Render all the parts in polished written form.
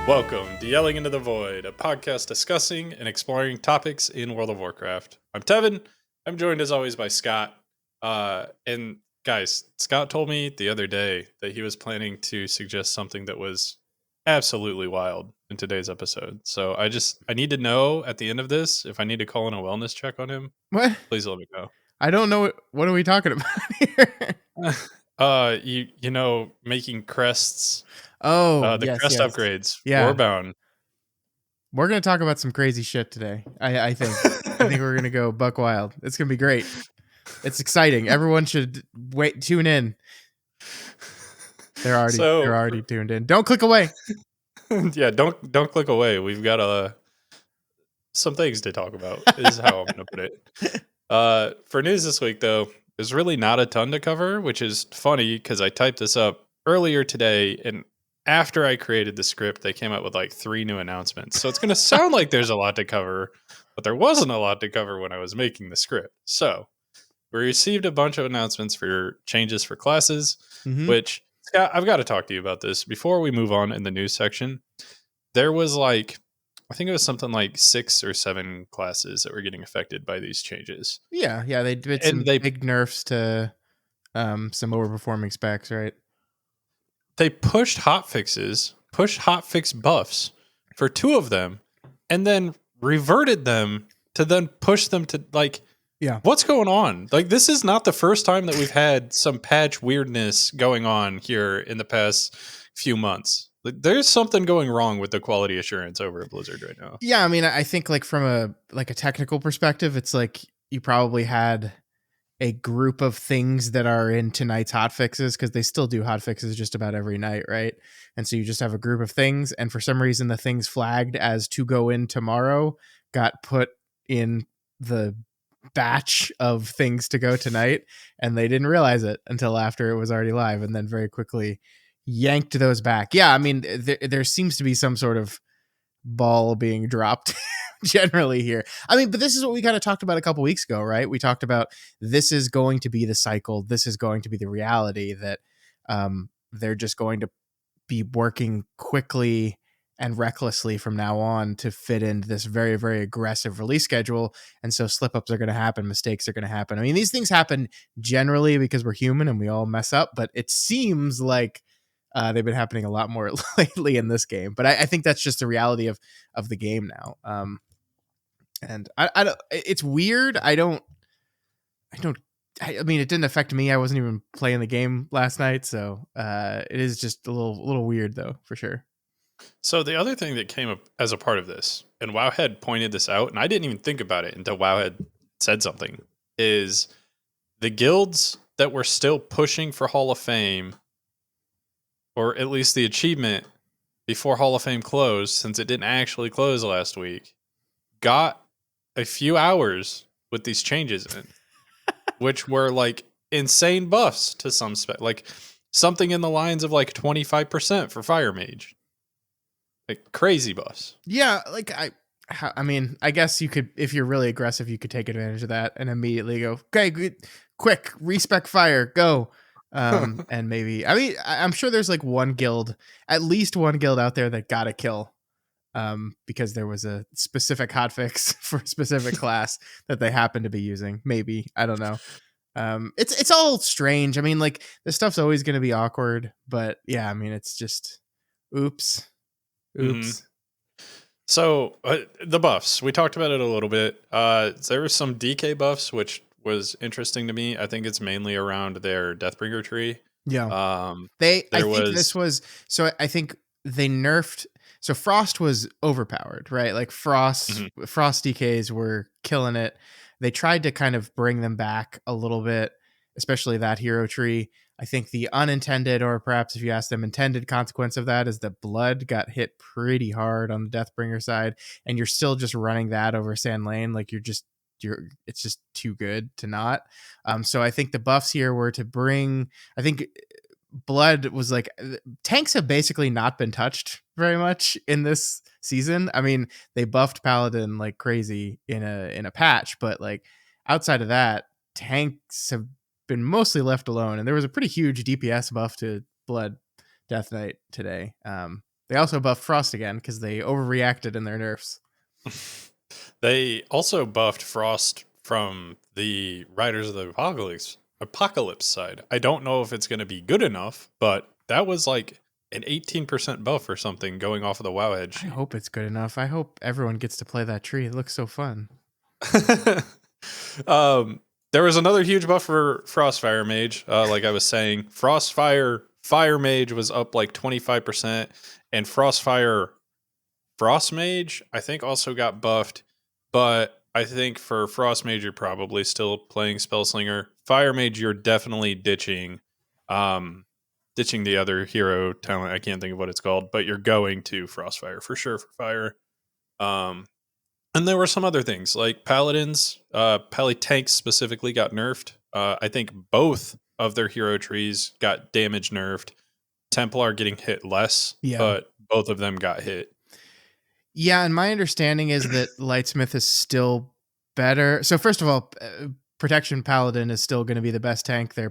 Welcome to Yelling into the Void, a podcast discussing and exploring topics in World of Warcraft. I'm Tevin. I'm joined as always by Scott. And guys, Scott told me the other day that he was planning to suggest something that was absolutely wild in today's episode. So I need to know at the end of this if I need to call in a wellness check on him. What? Please let me know. I don't know. What are we talking about here? You know, making crests. Oh, The yes, crest yes. upgrades. Yeah. Warbound. We're going to talk about some crazy shit today. I think. I think we're going to go buck wild. It's going to be great. It's exciting. Everyone should tune in. They're already tuned in. Don't click away. Yeah, don't click away. We've got some things to talk about, is how I'm going to put it. For news this week, though, there's really not a ton to cover, which is funny because I typed this up earlier today, and after I created the script, they came out with like 3 new announcements. So it's going to sound like there's a lot to cover, but there wasn't a lot to cover when I was making the script. So we received a bunch of announcements for changes for classes, which, Scott, I've got to talk to you about this. Before we move on in the news section, there was I think it was something like 6 or 7 classes that were getting affected by these changes. Yeah, they did some big nerfs to some overperforming specs, right? They pushed hotfix buffs for 2 of them, and then reverted them to then push them to what's going on? Like, this is not the first time that we've had some patch weirdness going on here in the past few months. Like, there's something going wrong with the quality assurance over at Blizzard right now. Yeah, I mean, I think from a technical perspective, it's like you probably had a group of things that are in tonight's hotfixes, because they still do hotfixes just about every night, right? And so you just have a group of things, and for some reason the things flagged as to go in tomorrow got put in the batch of things to go tonight, and they didn't realize it until after it was already live, and then very quickly yanked those back. Yeah, I mean, there seems to be some sort of ball being dropped generally here. I mean, but this is what we kind of talked about a couple weeks ago, right? We talked about this is going to be the cycle. This is going to be the reality that they're just going to be working quickly and recklessly from now on to fit into this very, very aggressive release schedule. And so slip-ups are going to happen. Mistakes are going to happen. I mean, these things happen generally because we're human and we all mess up, but it seems like they've been happening a lot more lately in this game. But I think that's just the reality of the game now. And I don't, it's weird. I mean, it didn't affect me. I wasn't even playing the game last night. So it is just a little weird though, for sure. So the other thing that came up as a part of this, and Wowhead pointed this out, and I didn't even think about it until Wowhead said something, is the guilds that were still pushing for Hall of Fame, or at least the achievement before Hall of Fame closed, since it didn't actually close last week, got a few hours with these changes in, which were like insane buffs to some like something in the lines of like 25% for Fire Mage. Like crazy buffs. Yeah, like I mean, I guess you could, if you're really aggressive, you could take advantage of that and immediately go, okay, good, quick, respec fire, go. And maybe, I mean, I'm sure there's like at least one guild out there that got a kill because there was a specific hotfix for a specific class that they happen to be using. Maybe, I don't know. It's all strange. I mean, like, this stuff's always going to be awkward, but yeah, I mean, it's just oops. Mm-hmm. So the buffs, we talked about it a little bit. There were some DK buffs, which was interesting to me. I think it's mainly around their Deathbringer tree. Yeah. I think they nerfed. So Frost was overpowered, right? Like Frost DKs were killing it. They tried to kind of bring them back a little bit, especially that hero tree. I think the unintended, or perhaps if you ask them, intended consequence of that is that blood got hit pretty hard on the Deathbringer side, and you're still just running that over Sand Lane. Like it's just too good to not. So I think the buffs here were to bring, I think blood was like, tanks have basically not been touched very much in this season. I mean, they buffed Paladin like crazy in a patch, but like outside of that, tanks have been mostly left alone, and there was a pretty huge DPS buff to Blood Death Knight today. They also buffed Frost again because they overreacted in their nerfs. They also buffed Frost from the Riders of the Apocalypse side. I don't know if it's going to be good enough, but that was like an 18% buff or something going off of the WoW I sheet. hope it's good enough. I hope everyone gets to play that tree. It looks so fun. um, there was another huge buff for Frostfire Mage. Like I was saying, Frostfire Fire Mage was up like 25%, and Frostfire Frost Mage, I think, also got buffed. But I think for Frost Mage, you're probably still playing Spellslinger. Fire Mage, you're definitely ditching the other hero talent. I can't think of what it's called, but you're going to Frostfire for sure for fire. Um, and there were some other things like Paladins, Pally tanks specifically got nerfed. I think both of their hero trees got damage nerfed. Templar getting hit less, Yeah. but both of them got hit. Yeah, and my understanding is that Lightsmith is still better. So first of all, Protection Paladin is still going to be the best tank. They're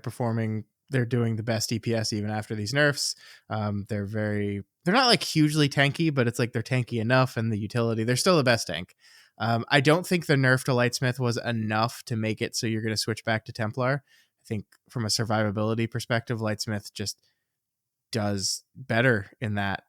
doing the best DPS even after these nerfs. They're not like hugely tanky, but it's like they're tanky enough, and the utility, they're still the best tank. I don't think the nerf to Lightsmith was enough to make it so you're going to switch back to Templar. I think from a survivability perspective, Lightsmith just does better in that.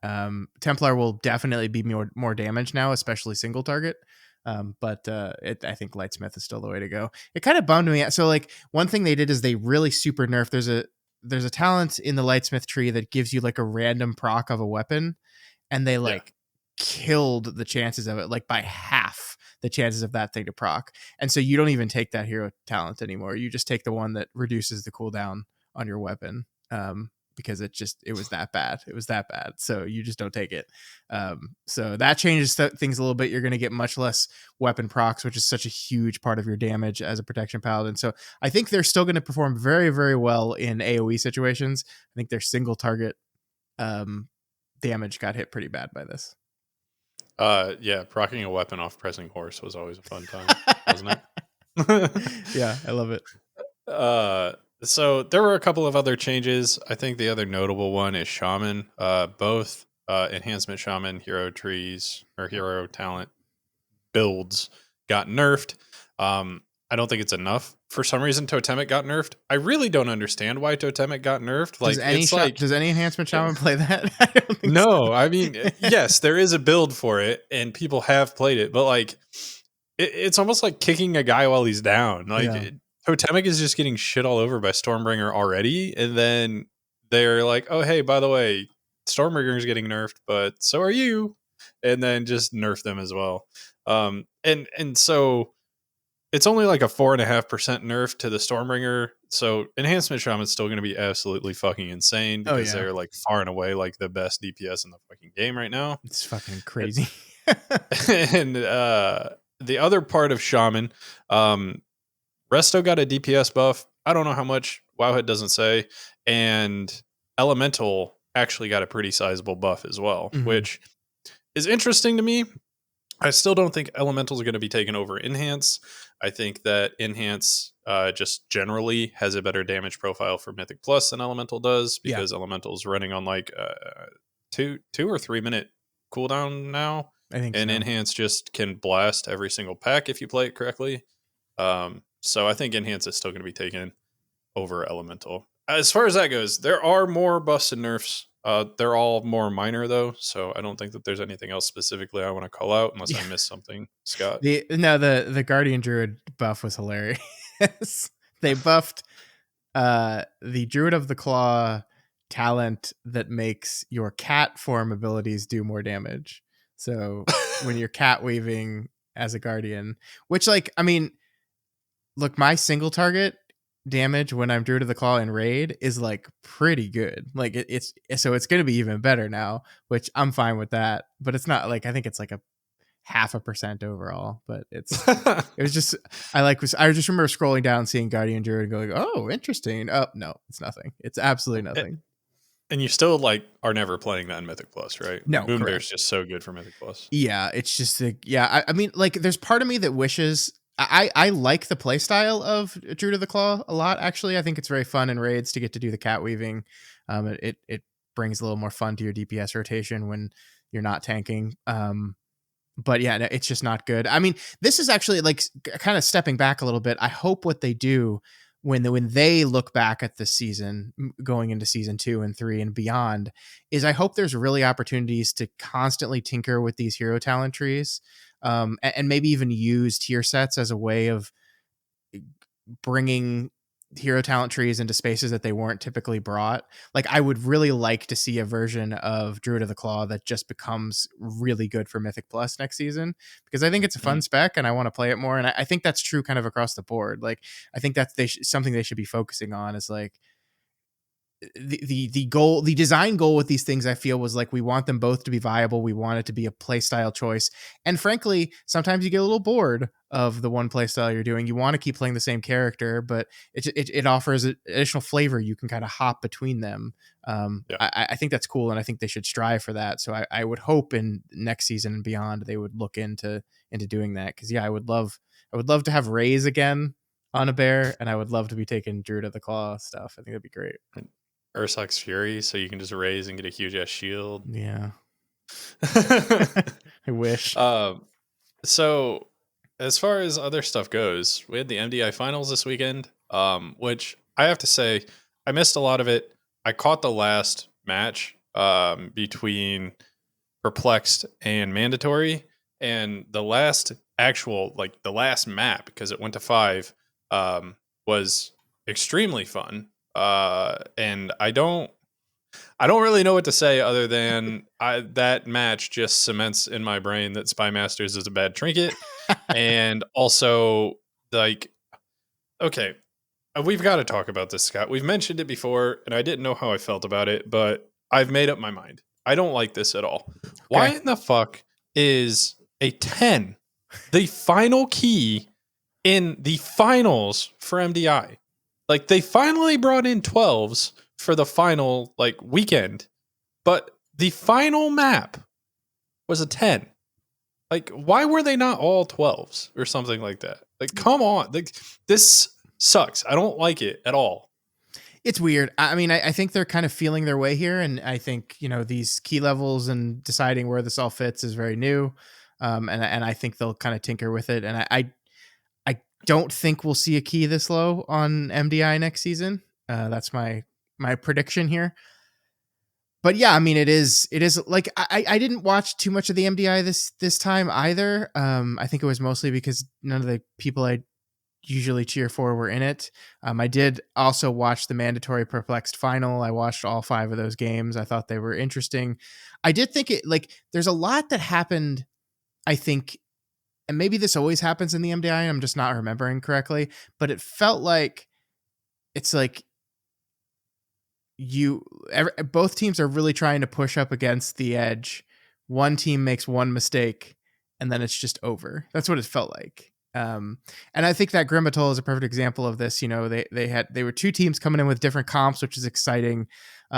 Templar will definitely be more damage now, especially single target. But I think Lightsmith is still the way to go. It kind of bummed me out. So like one thing they did is they really super nerfed. There's a talent in the Lightsmith tree that gives you like a random proc of a weapon, and they Yeah. like killed the chances of it like by half the chances of that thing to proc. And so you don't even take that hero talent anymore. You just take the one that reduces the cooldown on your weapon. Because it was that bad. It was that bad. So you just don't take it. So that changes things a little bit. You're going to get much less weapon procs, which is such a huge part of your damage as a protection paladin. So I think they're still going to perform very, very well in AoE situations. I think their single target damage got hit pretty bad by this. Yeah, procking a weapon off pressing horse was always a fun time, wasn't it? Yeah, I love it. So there were a couple of other changes. I think the other notable one is Shaman. Both enhancement Shaman hero trees or hero talent builds got nerfed. I don't think it's enough. For some reason, Totemic got nerfed. I really don't understand why Totemic got nerfed. Like Does any enhancement shaman play that? I don't think no, so. I mean, yes, there is a build for it, and people have played it, but like, it's almost like kicking a guy while he's down. Like, Yeah. Totemic is just getting shit all over by Stormbringer already, and then they're like, "Oh, hey, by the way, Stormbringer is getting nerfed, but so are you," and then just nerf them as well. And so it's only like a 4.5% nerf to the Stormbringer. So enhancement shaman's still going to be absolutely fucking insane Oh because yeah. they're like far and away like the best DPS in the fucking game right now. It's fucking crazy. And the other part of shaman, Resto got a DPS buff. I don't know how much. Wowhead doesn't say. And Elemental actually got a pretty sizable buff as well, which is interesting to me. I still don't think Elementals are going to be taken over Enhance. I think that Enhance just generally has a better damage profile for Mythic Plus than Elemental does because Elemental's running on like 2 or 3 minute cooldown now. I think And so. Enhance just can blast every single pack if you play it correctly. So I think Enhance is still going to be taken over Elemental. As far as that goes, there are more buffs and nerfs. They're all more minor though, so I don't think that there's anything else specifically I want to call out unless I missed something, Scott. The Guardian Druid buff was hilarious. They buffed the Druid of the Claw talent that makes your cat form abilities do more damage. So when you're cat weaving as a guardian, which like I mean, look, my single target damage when I'm Druid of the Claw in raid is like pretty good. Like it's going to be even better now, which I'm fine with that. But it's not like I think it's like a 0.5% overall. But it was just I just remember scrolling down, seeing Guardian Druid, and going, "Oh, interesting." Oh no, it's nothing. It's absolutely nothing. And you still like are never playing that in Mythic Plus, right? No, Moonbear's correct. just so good for Mythic Plus. Yeah, it's just I mean, like, there's part of me that wishes I like the playstyle of Druid of the Claw a lot. Actually, I think it's very fun in raids to get to do the cat weaving. It brings a little more fun to your DPS rotation when you're not tanking. But yeah, it's just not good. I mean, this is actually like kind of stepping back a little bit. I hope what they do when they look back at this season, going into season 2 and 3 and beyond, is I hope there's really opportunities to constantly tinker with these hero talent trees, and maybe even use tier sets as a way of bringing hero talent trees into spaces that they weren't typically brought. Like, I would really like to see a version of Druid of the Claw that just becomes really good for Mythic Plus next season, because I think it's a fun Mhm. spec and I want to play it more. And I think that's true kind of across the board. Like, I think that's something they should be focusing on is like the goal, the design goal with these things. I feel was like, we want them both to be viable, we want it to be a play style choice, and frankly sometimes you get a little bored of the one play style you're doing. You want to keep playing the same character, but it offers additional flavor. You can kind of hop between them. Yeah. I think that's cool, and I think they should strive for that. So I would hope in next season and beyond they would look into doing that, because yeah, I would love to have Raise again on a bear, and I would love to be taking Druid of the Claw stuff. I think that'd be great. And Ursox Fury, so you can just raise and get a huge ass shield. Yeah. I wish. um, so as far as other stuff goes, we had the MDI finals this weekend, which I have to say I missed a lot of it. I caught the last match between Perplexed and Mandatory, and the last actual, like the last map, because it went to 5, was extremely fun. And I don't really know what to say other than that match just cements in my brain that Spy Masters is a bad trinket. And also, like, okay, we've got to talk about this, Scott. We've mentioned it before, and I didn't know how I felt about it, but I've made up my mind. I don't like this at all. Why Okay. in the fuck is a 10 the final key in the finals for MDI? Like, they finally brought in 12s for the final, like, weekend, but the final map was a 10. Like, why were they not all 12s or something like that? Like, come on. Like, this sucks. I don't like it at all. It's weird. I mean, I think they're kind of feeling their way here, and I think these key levels and deciding where this all fits is very new, and I think they'll kind of tinker with it. And I don't think we'll see a key this low on MDI next season. That's my prediction here. But yeah, I mean, it is like I didn't watch too much of the MDI this time either. I think it was mostly because none of the people I usually cheer for were in it. I did also watch the Mandatory Perplexed final. I watched all 5 of those games. I thought they were interesting. I did think there's a lot that happened, I think, and maybe this always happens in the MDI, and I'm just not remembering correctly, but it felt like it's like both teams are really trying to push up against the edge. One team makes one mistake and then it's just over. That's what it felt like. And I think that Grimatol is a perfect example of this. They were 2 teams coming in with different comps, which is exciting.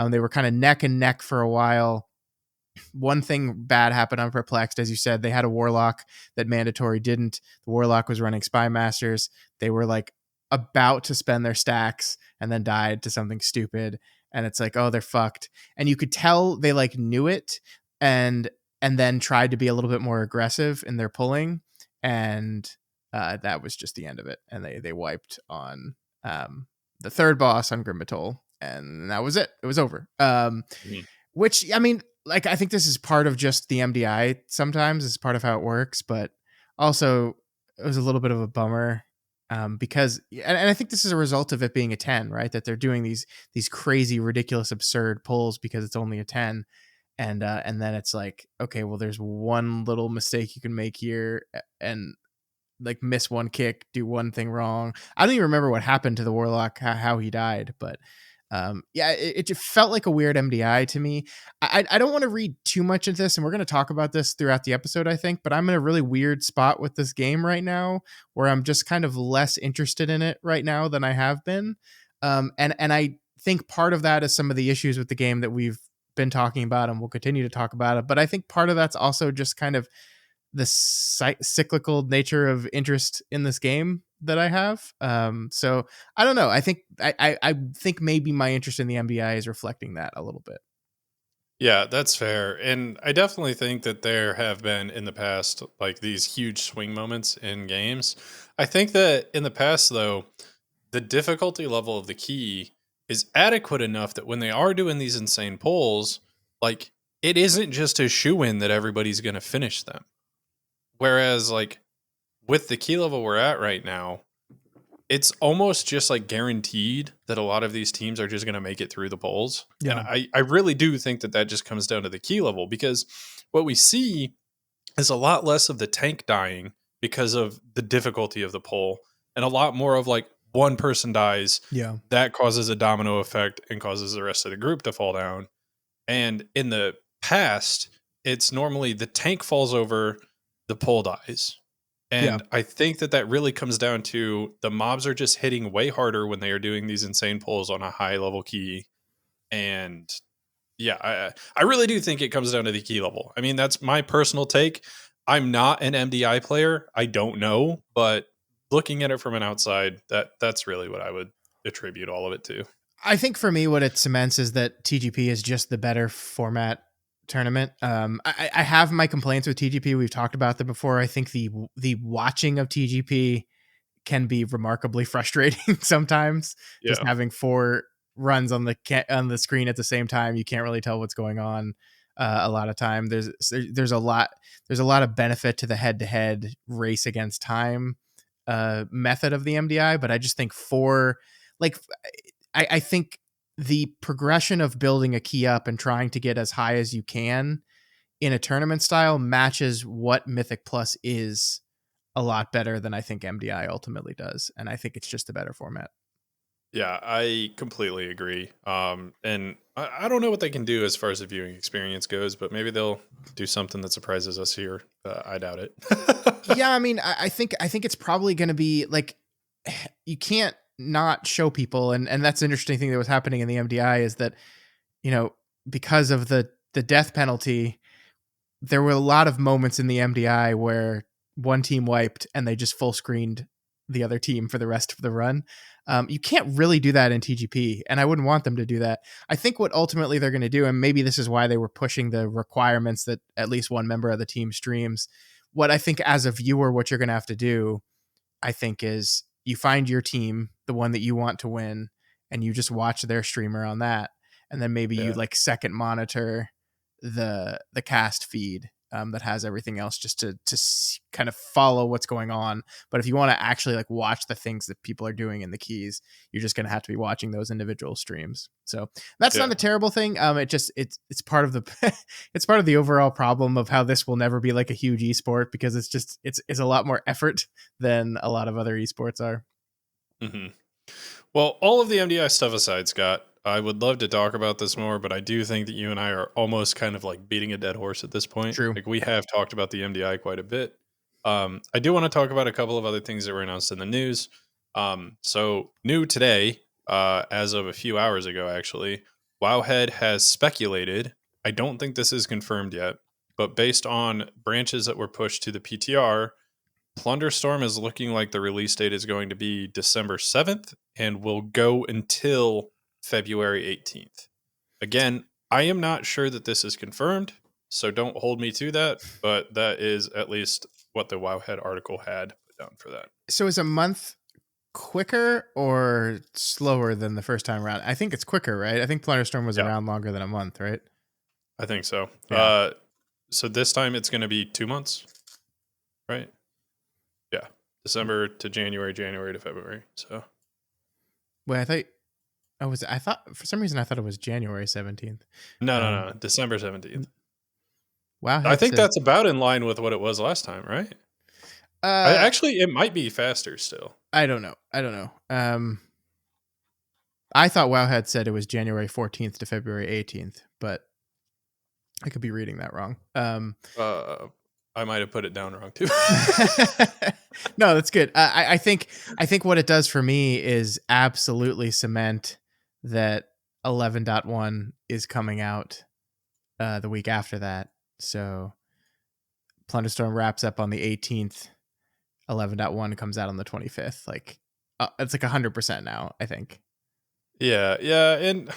They were kind of neck and neck for a while. One thing bad happened on Perplexed, as you said. They had a Warlock that Mandatory didn't. The Warlock was running Spy Masters. They were like about to spend their stacks and then died to something stupid. And it's like, oh, they're fucked. And you could tell they like knew it, and then tried to be a little bit more aggressive in their pulling. And that was just the end of it. And they wiped on the third boss on Grimatol, and that was it. It was over. Mhm. Which, I mean, like, I think this is part of just the MDI. Sometimes it's part of how it works, but also it was a little bit of a bummer, because, and I think this is a result of it being a 10, right? That they're doing these crazy, ridiculous, absurd pulls because it's only a 10. And then it's like, okay, well, there's one little mistake you can make here, and like miss one kick, do one thing wrong. I don't even remember what happened to the Warlock, how he died, but yeah, it just felt like a weird MDI to me. I don't want to read too much into this, and we're going to talk about this throughout the episode, I think, but I'm in a really weird spot with this game right now where I'm just kind of less interested in it right now than I have been. And I think part of that is some of the issues with the game that we've been talking about and we'll continue to talk about it. But I think part of that's also just kind of the cyclical nature of interest in this game that I have. So I don't know. I think maybe my interest in the MBI is reflecting that a little bit. Yeah, that's fair. And I definitely think that there have been in the past like these huge swing moments in games. I think that in the past though, the difficulty level of the key is adequate enough that when they are doing these insane polls, like it isn't just a shoe in that everybody's going to finish them. Whereas like with the key level we're at right now, it's almost just like guaranteed that a lot of these teams are just going to make it through the polls. And Yeah. I really do think that that just comes down to the key level because what we see is a lot less of the tank dying because of the difficulty of the poll and a lot more of like one person dies Yeah. that causes a domino effect and causes the rest of the group to fall down. And in the past, it's normally the tank falls over, the pole dies. Yeah. And I think that that really comes down to the mobs are just hitting way harder when they are doing these insane pulls on a high level key. And yeah, I really do think it comes down to the key level. I mean, that's my personal take. I'm not an MDI player. I don't know, but looking at it from an outside, that's really what I would attribute all of it to. I think for me, what it cements is that TGP is just the better format tournament. I have my complaints with TGP. We've talked about them before. I think the watching of TGP can be remarkably frustrating sometimes. Just Yeah. having four runs on the screen at the same time, you can't really tell what's going on. A lot of time, there's a lot of benefit to the head to head race against time method of the MDI, but I just think for like I think the progression of building a key up and trying to get as high as you can in a tournament style matches what Mythic Plus is a lot better than I think MDI ultimately does. And I think it's just a better format. Yeah, I completely agree. And I don't know what they can do as far as the viewing experience goes, but maybe they'll do something that surprises us here. I doubt it. Yeah, I mean, I think it's probably going to be like you can't not show people, and that's an interesting thing that was happening in the MDI is that you know because of the death penalty, there were a lot of moments in the MDI where one team wiped and they just full screened the other team for the rest of the run. You can't really do that in TGP, and I wouldn't want them to do that. I think what ultimately they're going to do, and maybe this is why they were pushing the requirements that at least one member of the team streams. What I think as a viewer, what you're going to have to do, I think, is you find your team, the one that you want to win, and you just watch their streamer on that, and then maybe you Yeah. like second monitor the cast feed that has everything else just to kind of follow what's going on. But if you want to actually like watch the things that people are doing in the keys, you're just going to have to be watching those individual streams. So that's not Yeah. a terrible thing. It's part of the it's part of the overall problem of how this will never be like a huge esport because it's a lot more effort than a lot of other esports are. hmm Well, all of the MDI stuff aside, Scott, I would love to talk about this more, but I do think that you and I are almost kind of like beating a dead horse at this point. True. Like we have talked about the MDI quite a bit. I do want to talk about a couple of other things that were announced in the news. So new today, as of a few hours ago, actually, Wowhead has speculated. I don't think this is confirmed yet, but based on branches that were pushed to the PTR, Plunderstorm is looking like the release date is going to be December 7th and will go until February 18th. Again, I am not sure that this is confirmed, so don't hold me to that, but that is at least what the Wowhead article had put down for that. So is a month quicker or slower than the first time around? I think it's quicker, right? I think Plunderstorm was Yeah, around longer than a month, right? I think so. Yeah. So this time it's going to be 2 months, right? Yeah. December to January, January to February. So Wait, I thought for some reason I thought it was January 17th. no, no, Um no. December 17th. I Wowhead think says that's about in line with what it was last time, right? I uh actually it might be faster still. I don't know. I don't know. I thought Wowhead said it was January 14th to February 18th, but I could be reading that wrong. Uh, I might have put it down wrong too. No, that's good. I think what it does for me is absolutely cement that 11.1 is coming out the week after that. So Plunderstorm wraps up on the 18th. 11.1 comes out on the 25th. Like it's like 100% now, I think. Yeah, yeah, and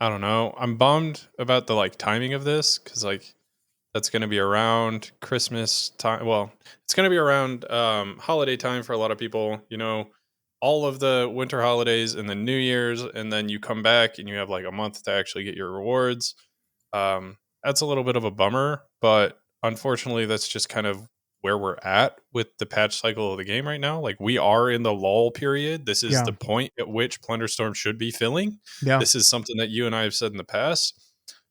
I don't know. I'm bummed about the like timing of this because like that's going to be around Christmas time. Well, it's going to be around holiday time for a lot of people. You know, all of the winter holidays and then New Year's, and then you come back and you have like a month to actually get your rewards. That's a little bit of a bummer, but unfortunately, that's just kind of where we're at with the patch cycle of the game right now. Like we are in the lull period. This is Yeah. the point at which Plunderstorm should be filling. Yeah. This is something that you and I have said in the past.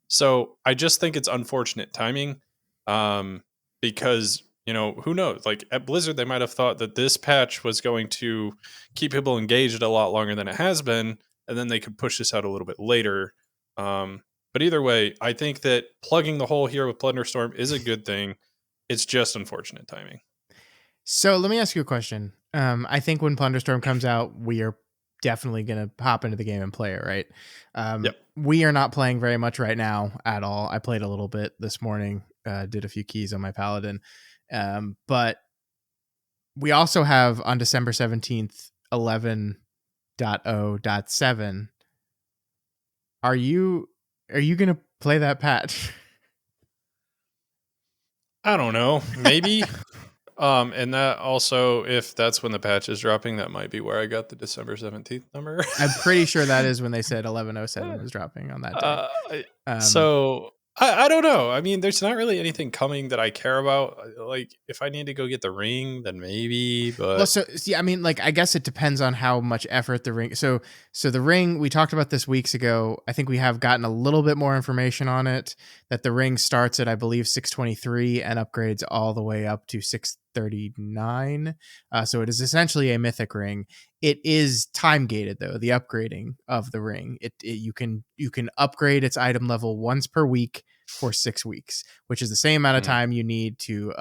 So I just think it's unfortunate timing, um, because you know who knows? Like at Blizzard, they might have thought that this patch was going to keep people engaged a lot longer than it has been, and then they could push this out a little bit later. But either way, I think that plugging the hole here with Plunderstorm is a good thing. It's just unfortunate timing. So let me ask you a question. I think when Plunderstorm comes out, we are definitely going to hop into the game and play it, right? Yep. We are not playing very much right now at all. I played a little bit this morning, did a few keys on my Paladin. But we also have on December 17th, 11.0.7. Are you going to play that patch? I don't know. Maybe. And that also, if that's when the patch is dropping, that might be where I got the December 17th number. I'm pretty sure that is when they said 11.07 was dropping on that day. Uh, I- Um, so I don't know. I mean, there's not really anything coming that I care about. Like, if I need to go get the ring, then maybe. Well, But so see, I mean, like, I guess it depends on how much effort the ring. So the ring we talked about this weeks ago. I think we have gotten a little bit more information on it. That the ring starts at, I believe, 623 and upgrades all the way up to 639. So it is essentially a mythic ring. It is time gated though. The upgrading of the ring, you can upgrade its item level once per week for 6 weeks, which is the same amount of mm, time you need to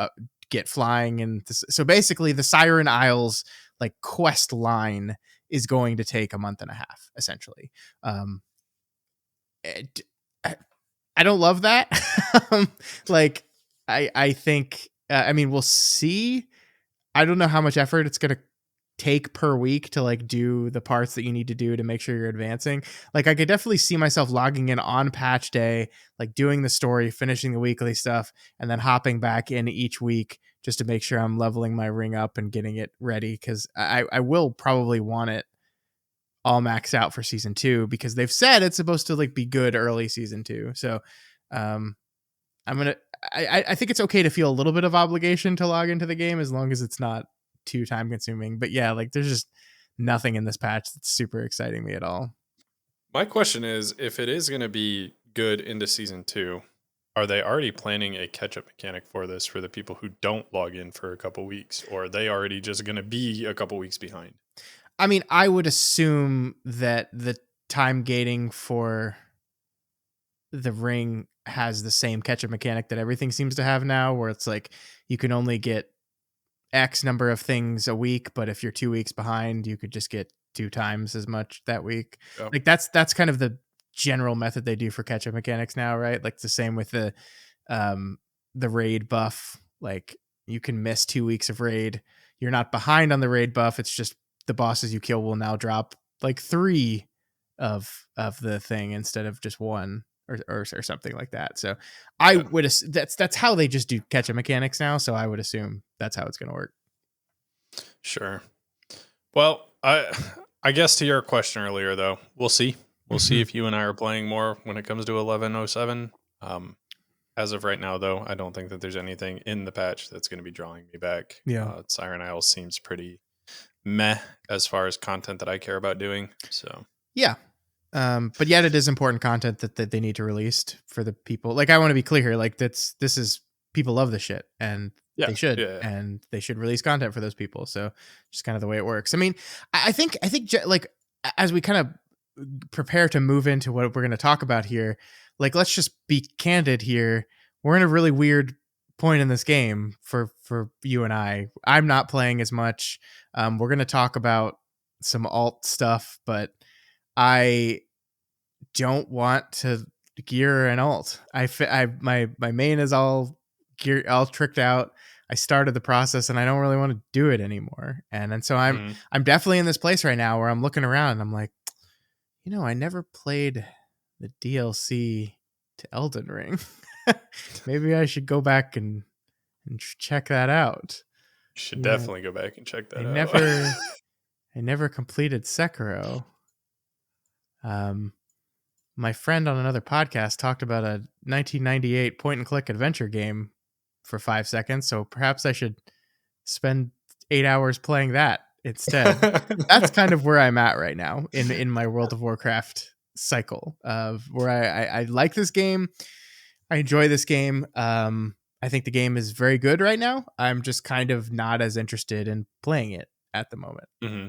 get flying. And so basically the Siren Isles like quest line is going to take a month and a half essentially. um it, I don't love that. Like I think I mean we'll see. I don't know how much effort it's going to take per week to like do the parts that you need to do to make sure you're advancing. Like I could definitely see myself logging in on patch day, like doing the story, finishing the weekly stuff, and then hopping back in each week just to make sure I'm leveling my ring up and getting it ready. Cause I will probably want it all maxed out for season 2 because they've said it's supposed to like be good early season 2. So um I'm gonna I think it's okay to feel a little bit of obligation to log into the game as long as it's not too time consuming. But yeah, like there's just nothing in this patch that's super exciting me at all. my question is, if it is going to be good into season 2, are they already planning a catch-up mechanic for this for the people who don't log in for a couple weeks, or are they already just going to be a couple weeks behind? I mean, I would assume that the time gating for the ring has the same catch up mechanic that everything seems to have now, where it's like you can only get X number of things a week, but if you're 2 weeks behind, you could just get 2 times as much that week. Yep. Like that's kind of the general method they do for catch up mechanics now, right? Like the same with um the raid buff. Like you can miss 2 weeks of raid. You're not behind on the raid buff. It's just the bosses you kill will now drop like 3 of the thing instead of just one or something like that. So I Yeah. would that's how they just do catch up mechanics now. So I would assume that's how it's going to work. Sure. Well, I guess to your question earlier though, we'll see. We'll see Mhm. if you and I are playing more when it comes to 1107. As of right now though, I don't think that there's anything in the patch that's going to be drawing me back. Yeah. Siren Isle seems pretty meh as far as content that I care about doing. So, Yeah. But yet it is important content that they need to release for the people. Like I want to be clear here, like this is people love this shit and yeah. Yeah. and they should release content for those people. So just kind of the way it works. I mean, I think like as we kind of prepare to move into what we're going to talk about here, like let's just be candid here. We're in a really weird point in this game for you and I. I'm not playing as much. We're going to talk about some alt stuff, but I don't want to gear an alt. My main is all all tricked out. I started the process and I don't really want to do it anymore. And so Mhm. I'm definitely in this place right now where I'm looking around and I'm like, I never played the DLC to Elden Ring. Maybe I should go back and check that out. You should Yeah, definitely go back and check I that out. never I never completed Sekiro. Um, my friend on another podcast talked about a 1998 point and click adventure game for 5 seconds, so perhaps I should spend 8 hours playing that instead. That's kind of where I'm at right now in my World of Warcraft cycle of where I like this game. I enjoy this game. I think the game is very good right now. I'm just kind of not as interested in playing it at the moment. hmm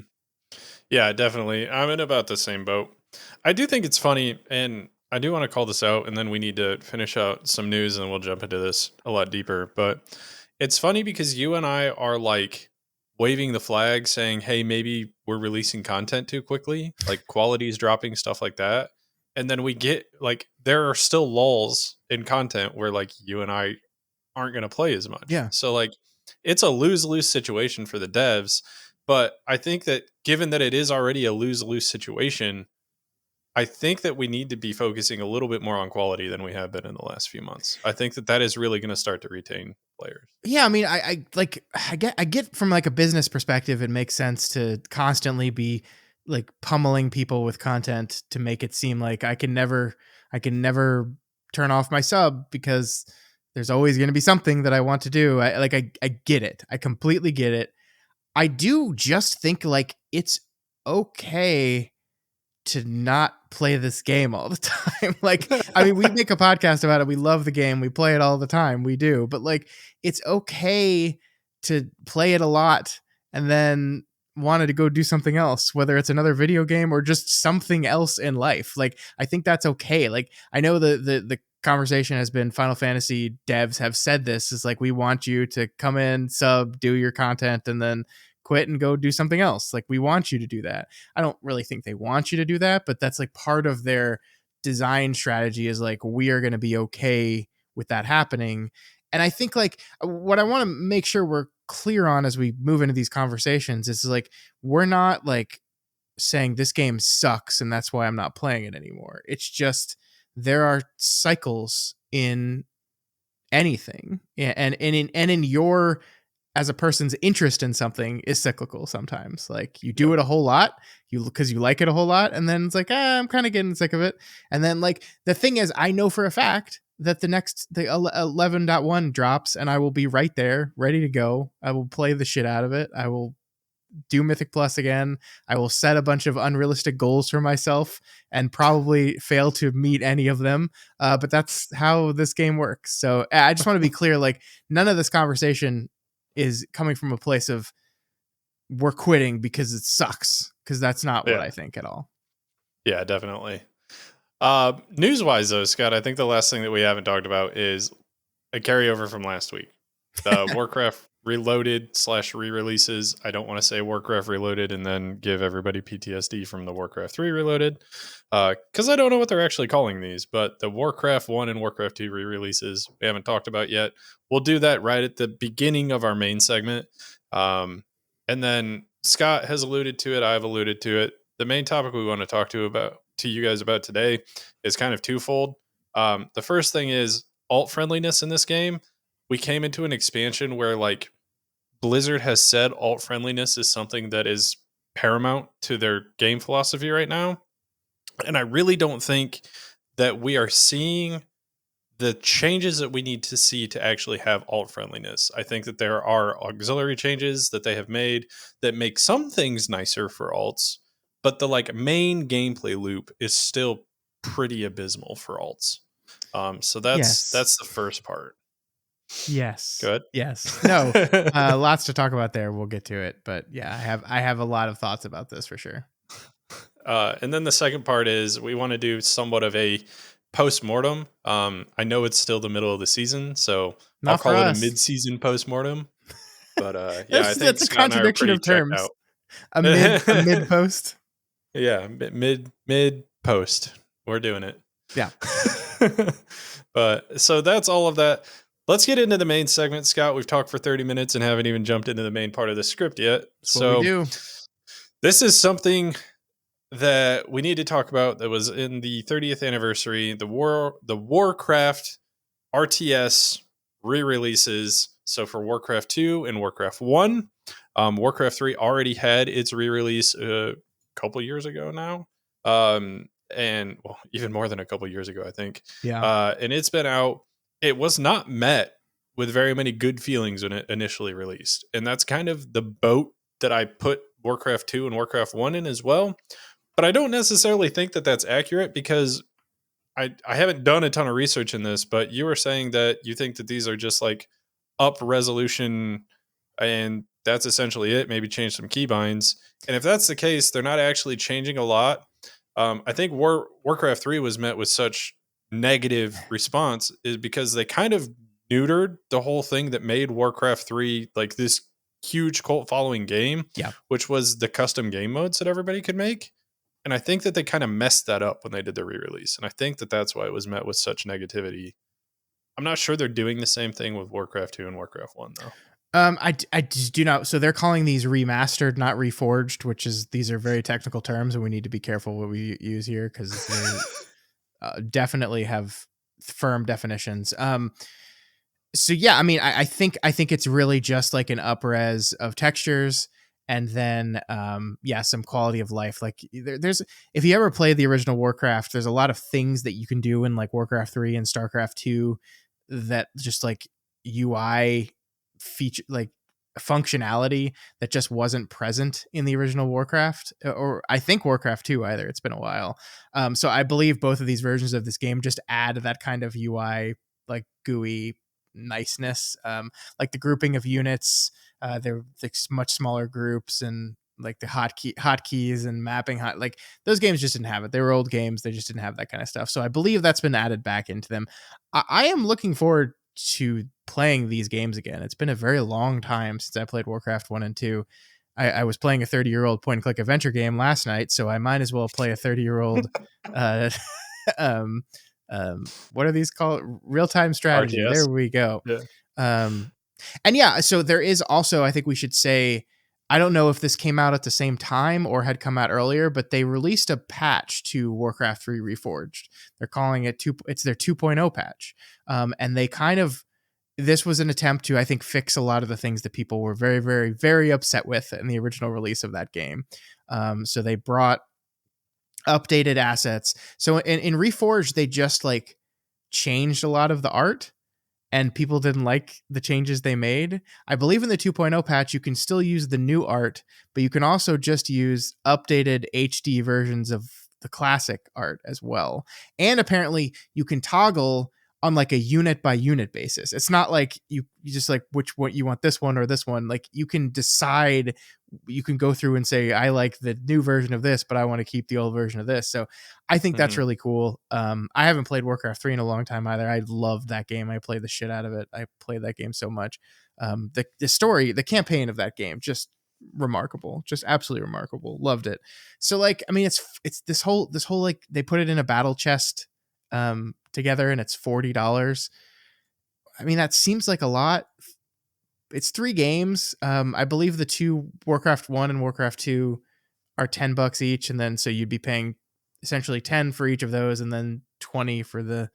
Yeah, definitely. I'm in about the same boat. I do think it's funny, and I do want to call this out, and then we need to finish out some news, and we'll jump into this a lot deeper. But it's funny because you and I are like waving the flag, saying, "Hey, maybe we're releasing content too quickly, like quality is dropping, stuff like that." And then we get like there are still lulls in content where like you and I aren't going to play as much. Yeah. So like it's a lose-lose situation for the devs, but I think that given that it is already a lose-lose situation, I think that we need to be focusing a little bit more on quality than we have been in the last few months. I think that that is really going to start to retain players. Yeah, I mean, I like I get from like a business perspective, it makes sense to constantly be like pummeling people with content to make it seem like I can never turn off my sub because there's always going to be something that I want to do. I get it. I completely get it. I do just think like it's okay to not play this game all the time. Like, I mean, we make a podcast about it. We love the game. We play it all the time. We do. But like, it's okay to play it a lot and then wanted to go do something else, whether it's another video game or just something else in life. Like, I think that's okay. Like, I know the conversation has been Final Fantasy devs have said this is like, we want you to come in, sub, do your content, and then quit and go do something else. Like, we want you to do that. I don't really think they want you to do that, but that's like part of their design strategy is like, we are going to be okay with that happening. And I think like what I want to make sure we're clear on as we move into these conversations is like, we're not like saying this game sucks and that's why I'm not playing it anymore. It's just there are cycles in anything. Yeah, and in your as a person's interest in something is cyclical sometimes. Like you do Yep. it a whole lot, you because you like it a whole lot, and then it's like, I'm kind of getting sick of it. And then like the thing is, I know for a fact that the 11.1 drops, and I will be right there, ready to go. I will play the shit out of it. I will do Mythic Plus again. I will set a bunch of unrealistic goals for myself and probably fail to meet any of them. But that's how this game works. So I just want to be clear, like none of this conversation is coming from a place of we're quitting because it sucks, because that's not what Yeah. I think at all. Yeah, definitely. News wise though, Scott, I think the last thing that we haven't talked about is a carryover from last week. The Warcraft Reloaded / re-releases. I don't want to say Warcraft Reloaded and then give everybody PTSD from the Warcraft 3 Reloaded, because I don't know what they're actually calling these. But the Warcraft 1 and Warcraft 2 re-releases we haven't talked about yet. We'll do that right at the beginning of our main segment, and then Scott has alluded to it. I've alluded to it. The main topic we want to talk to you guys about today is kind of twofold. The first thing is alt friendliness in this game. We came into an expansion where like Blizzard has said alt friendliness is something that is paramount to their game philosophy right now. And I really don't think that we are seeing the changes that we need to see to actually have alt friendliness. I think that there are auxiliary changes that they have made that make some things nicer for alts, but the like main gameplay loop is still pretty abysmal for alts. So Yes. that's the first part. Yes. Good. Yes. No. Lots to talk about there. We'll get to it, but yeah, I have a lot of thoughts about this for sure. And then the second part is we want to do somewhat of a post mortem. I know it's still the middle of the season, so I'll Not for call it a us. mid season post mortem. But yeah, I think That's a Scott and I are contradiction pretty of checked terms. out. A mid post. Yeah, mid post. We're doing it. Yeah. But so that's all of that. Let's get into the main segment, Scott. We've talked for 30 minutes and haven't even jumped into the main part of the script yet. That's what we So do. this is something that we need to talk about that was in the 30th anniversary, the Warcraft RTS re-releases. So for Warcraft 2 and Warcraft 1, Warcraft 3 already had its re-release a couple years ago now. And well, even more than a couple years ago, I think. Yeah. And it's been out. It was not met with very many good feelings when it initially released. And that's kind of the boat that I put Warcraft 2 and Warcraft 1 in as well. But I don't necessarily think that that's accurate because I haven't done a ton of research in this, but you were saying that you think that these are just like up resolution and that's essentially it. Maybe change some keybinds. And if that's the case, they're not actually changing a lot. I think Warcraft 3 was met with such negative response is because they kind of neutered the whole thing that made Warcraft 3 like this huge cult following game, Yeah. which was the custom game modes that everybody could make. And I think that they kind of messed that up when they did the re-release. And I think that that's why it was met with such negativity. I'm not sure they're doing the same thing with Warcraft 2 and Warcraft 1 though. I just do not. So they're calling these remastered, not reforged, which is these are very technical terms, and we need to be careful what we use here because they definitely have firm definitions. So yeah, I mean, I think it's really just like an upres of textures, and then yeah, some quality of life. Like there's if you ever play the original Warcraft, there's a lot of things that you can do in like Warcraft 3 and StarCraft 2 that just like UI feature like functionality that just wasn't present in the original Warcraft or I think Warcraft 2 either. It's been a while. So I believe both of these versions of this game just add that kind of UI like GUI niceness. Like the grouping of units, they're like much smaller groups and like the hotkeys and mapping like those games just didn't have it. They were old games. They just didn't have that kind of stuff. So I believe that's been added back into them. I am looking forward to playing these games again. It's been a very long time since I played Warcraft 1 and 2. I was playing a 30-year-old point and click adventure game last night, so I might as well play a 30-year-old uh, um, what are these called? Real-time strategy. RTS. There we go. Yeah. And yeah, so there is also, I think we should say, I don't know if this came out at the same time or had come out earlier, but they released a patch to Warcraft 3 Reforged. They're calling it it's their 2.0 patch. And they kind of, this was an attempt to, I think, fix a lot of the things that people were very, very, very upset with in the original release of that game. So they brought updated assets. So in Reforged, they just like changed a lot of the art and people didn't like the changes they made. I believe in the 2.0 patch, you can still use the new art, but you can also just use updated HD versions of the classic art as well. And apparently you can toggle on like a unit by unit basis. It's not like you just like which one you want, this one or this one. Like you can decide, you can go through and say, I like the new version of this, but I want to keep the old version of this. So I think that's really cool. I haven't played Warcraft 3 in a long time either. I love that game. I played the shit out of it. I played that game so much. The story, the campaign of that game, just remarkable, just absolutely remarkable. Loved it. So like, I mean, it's this whole like they put it in a battle chest together and it's $40. I mean, that seems like a lot. It's 3 games. I believe the 2 Warcraft 1 and Warcraft 2 are $10 each, and then so you'd be paying essentially 10 for each of those and then 20 for the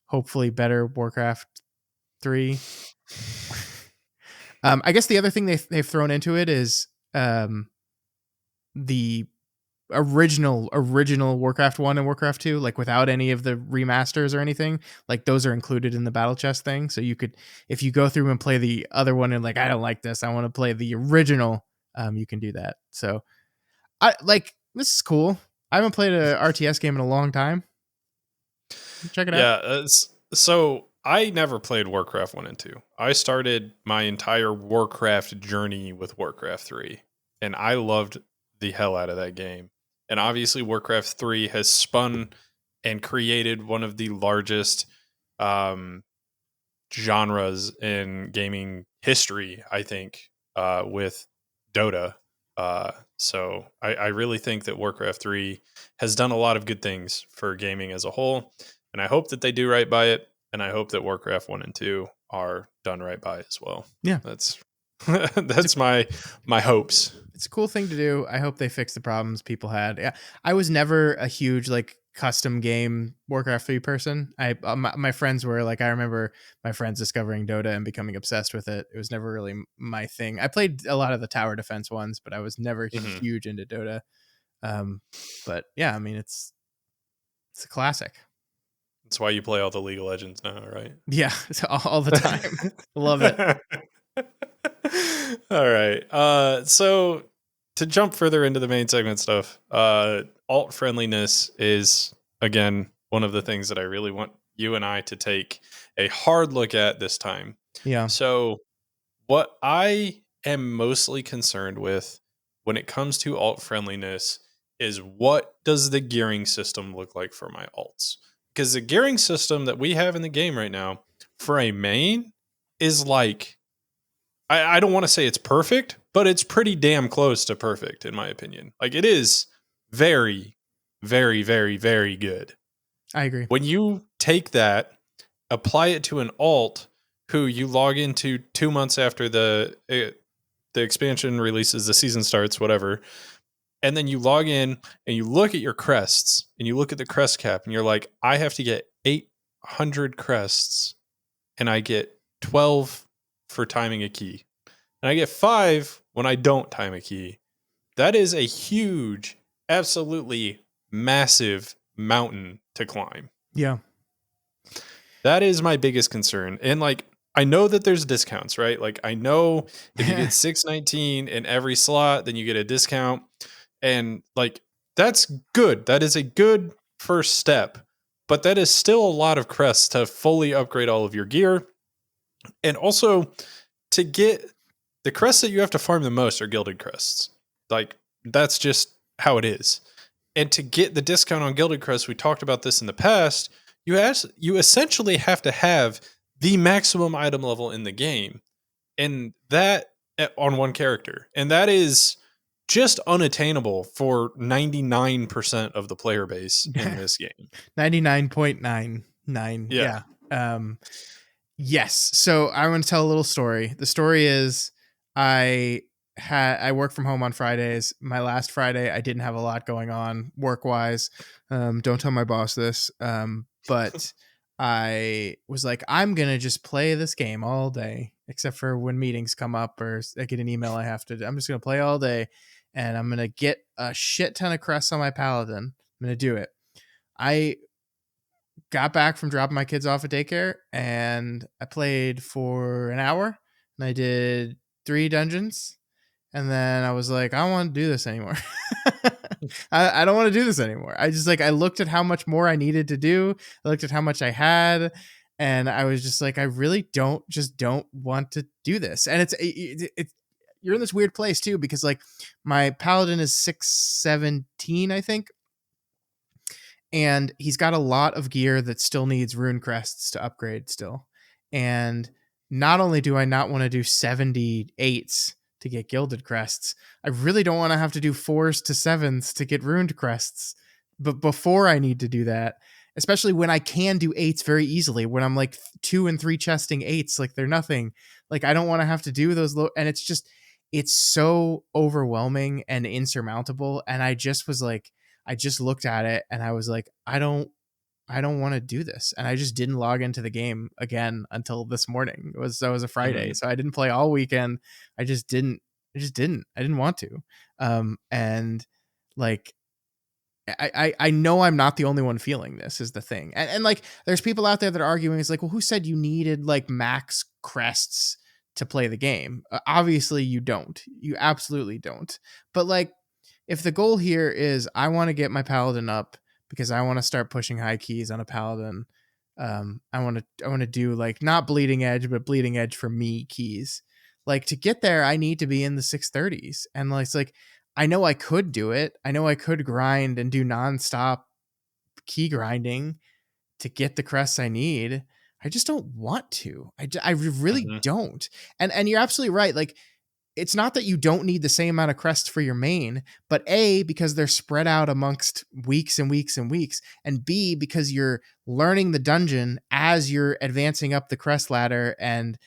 hopefully better Warcraft 3. I guess the other thing they've thrown into it is the original Warcraft 1 and Warcraft 2, like without any of the remasters or anything. Like those are included in the battle chest thing. So you could, if you go through and play the other one and like, I don't like this, I want to play the original, you can do that. So I like, this is cool. I haven't played a RTS game in a long time. Check it out. Yeah. So I never played Warcraft 1 and 2. I started my entire Warcraft journey with Warcraft 3, and I loved the hell out of that game. And obviously, Warcraft 3 has spun and created one of the largest genres in gaming history, I think, with Dota. So I really think that Warcraft 3 has done a lot of good things for gaming as a whole. And I hope that they do right by it. And I hope that Warcraft 1 and 2 are done right by as well. Yeah. That's That's my hopes. It's a cool thing to do. I hope they fix the problems people had. Yeah, I was never a huge like custom game Warcraft 3 person. My friends were like, I remember my friends discovering Dota and becoming obsessed with it. It was never really my thing. I played a lot of the tower defense ones, but I was never Mhm. huge into Dota. Um, but yeah, I mean, it's a classic. That's why you play all the League of Legends now, right? Yeah, all the time. Love it. All right. So to jump further into the main segment stuff, alt friendliness is again one of the things that I really want you and I to take a hard look at this time. Yeah, So what I am mostly concerned with when it comes to alt friendliness is what does the gearing system look like for my alts? Because the gearing system that we have in the game right now for a main is like I don't want to say it's perfect, but it's pretty damn close to perfect in my opinion. Like it is very, very, very, very good. I agree. When you take that, apply it to an alt who you log into 2 months after the expansion releases, the season starts, whatever, and then you log in and you look at your crests and you look at the crest cap and you're like, I have to get 800 crests and I get 12 for timing a key. And I get 5 when I don't time a key. That is a huge, absolutely massive mountain to climb. Yeah. That is my biggest concern. And like I know that there's discounts, right? Like I know if you get 619 in every slot, then you get a discount. And like that's good. That is a good first step. But that is still a lot of crests to fully upgrade all of your gear. And also to get the crests that you have to farm the most are gilded crests. Like that's just how it is. And to get the discount on gilded crests, we talked about this in the past, you essentially have to have the maximum item level in the game, and that on one character, and that is just unattainable for 99% of the player base in this game. 99.99. Yeah. Yeah. Um, yes. So I want to tell a little story. The story is I I work from home on Fridays. My last Friday, I didn't have a lot going on work wise. Don't tell my boss this. But I was like, I'm gonna just play this game all day, except for when meetings come up or I get an email I have to. I'm just gonna play all day, and I'm gonna get a shit ton of crests on my paladin. I'm gonna do it. I got back from dropping my kids off at daycare and I played for an hour and I did 3 dungeons. And then I was like, I don't want to do this anymore. I don't want to do this anymore. I just like, I looked at how much more I needed to do. I looked at how much I had. And I was just like, I really don't want to do this. And you're in this weird place too, because like my paladin is 617, I think, and he's got a lot of gear that still needs rune crests to upgrade still. And not only do I not want to do 78s to get gilded crests, I really don't want to have to do 4s to 7s to get runed crests. But before I need to do that, especially when I can do 8s very easily, when I'm like 2 and 3 chesting 8s like they're nothing. Like I don't want to have to do those low, and it's so overwhelming and insurmountable, and I just was like, I just looked at it and I was like, I don't want to do this. And I just didn't log into the game again until this morning. That was a Friday. Mhm. So I didn't play all weekend. I didn't want to. And like I know I'm not the only one feeling this is the thing. And like there's people out there that are arguing, it's like, well, who said you needed like max crests to play the game? Obviously you don't. You absolutely don't. But like if the goal here is I want to get my paladin up because I want to start pushing high keys on a paladin. I want to do like not bleeding edge, but bleeding edge for me keys. Like to get there, I need to be in the 630s. And like, it's like I know I could do it. I know I could grind and do nonstop key grinding to get the crests I need. I just don't want to. I really Mhm. don't. And you're absolutely right. Like it's not that you don't need the same amount of crests for your main, but A, because they're spread out amongst weeks and weeks and weeks, and B, because you're learning the dungeon as you're advancing up the crest ladder and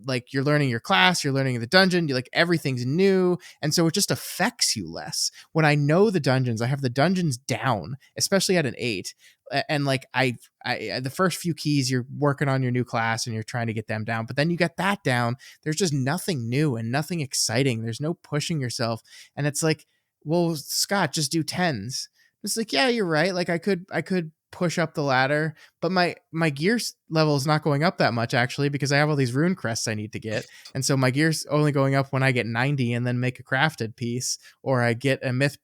like you're learning your class, you're learning the dungeon, you like everything's new, and so it just affects you less. When I know the dungeons, I have the dungeons down, especially at an 8. And like the first few keys, you're working on your new class and you're trying to get them down, but then you get that down, there's just nothing new and nothing exciting, there's no pushing yourself. And it's like, well, Scott, just do 10s. It's like, yeah, you're right, like I could push up the ladder, but my gear level is not going up that much actually, because I have all these rune crests I need to get, and so my gear's only going up when I get 90 and then make a crafted piece, or I get a myth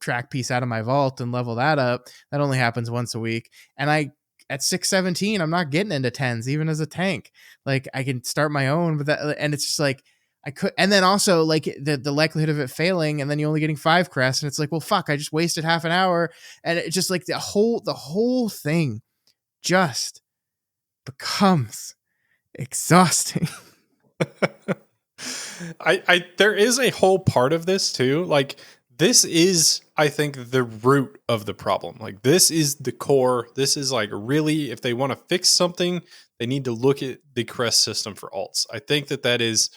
track piece out of my vault and level that up. That only happens once a week, and I at 617 I'm not getting into 10s even as a tank. Like I can start my own, but that, and it's just like I could, and then also like the likelihood of it failing, and then you only getting 5 crests, and it's like, well, fuck, I just wasted half an hour, and it just like the whole thing just becomes exhausting. I there is a whole part of this too. Like this is, I think, the root of the problem. Like this is the core. This is like really, if they want to fix something, they need to look at the Crest system for alts. I think that that is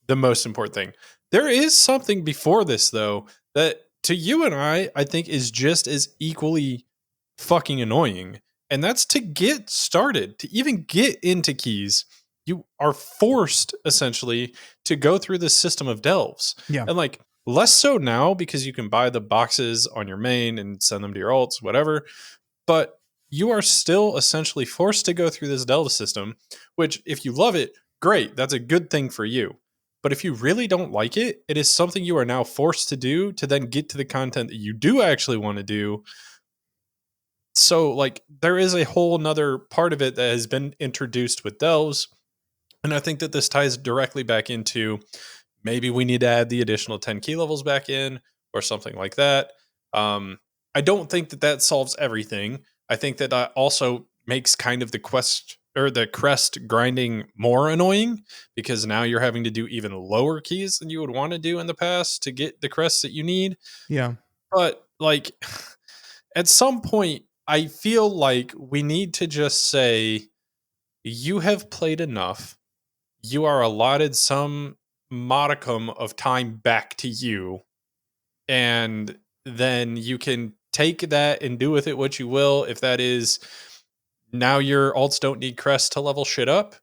the most important thing. There is something before this though that to you and I think is just as equally fucking annoying. And that's to get started, to even get into keys. You are forced essentially to go through the system of delves. Yeah. And like less so now because you can buy the boxes on your main and send them to your alts, whatever. But you are still essentially forced to go through this delve system, which if you love it, great. That's a good thing for you. But if you really don't like it, it is something you are now forced to do to then get to the content that you do actually want to do. So like there is a whole nother part of it that has been introduced with delves. And I think that this ties directly back into maybe we need to add the additional 10 key levels back in or something like that. I don't think that that solves everything. I think that that also makes kind of the quest or the crest grinding more annoying because now you're having to do even lower keys than you would want to do in the past to get the crests that you need. Yeah. But like at some point, I feel like we need to just say, you have played enough. You are allotted some modicum of time back to you. And then you can take that and do with it what you will. If that is now your alts don't need crest to level shit up,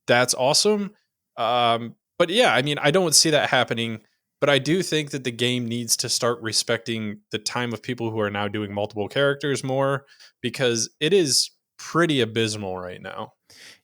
that's awesome. But yeah, I mean, I don't see that happening. But I do think that the game needs to start respecting the time of people who are now doing multiple characters more because it is pretty abysmal right now.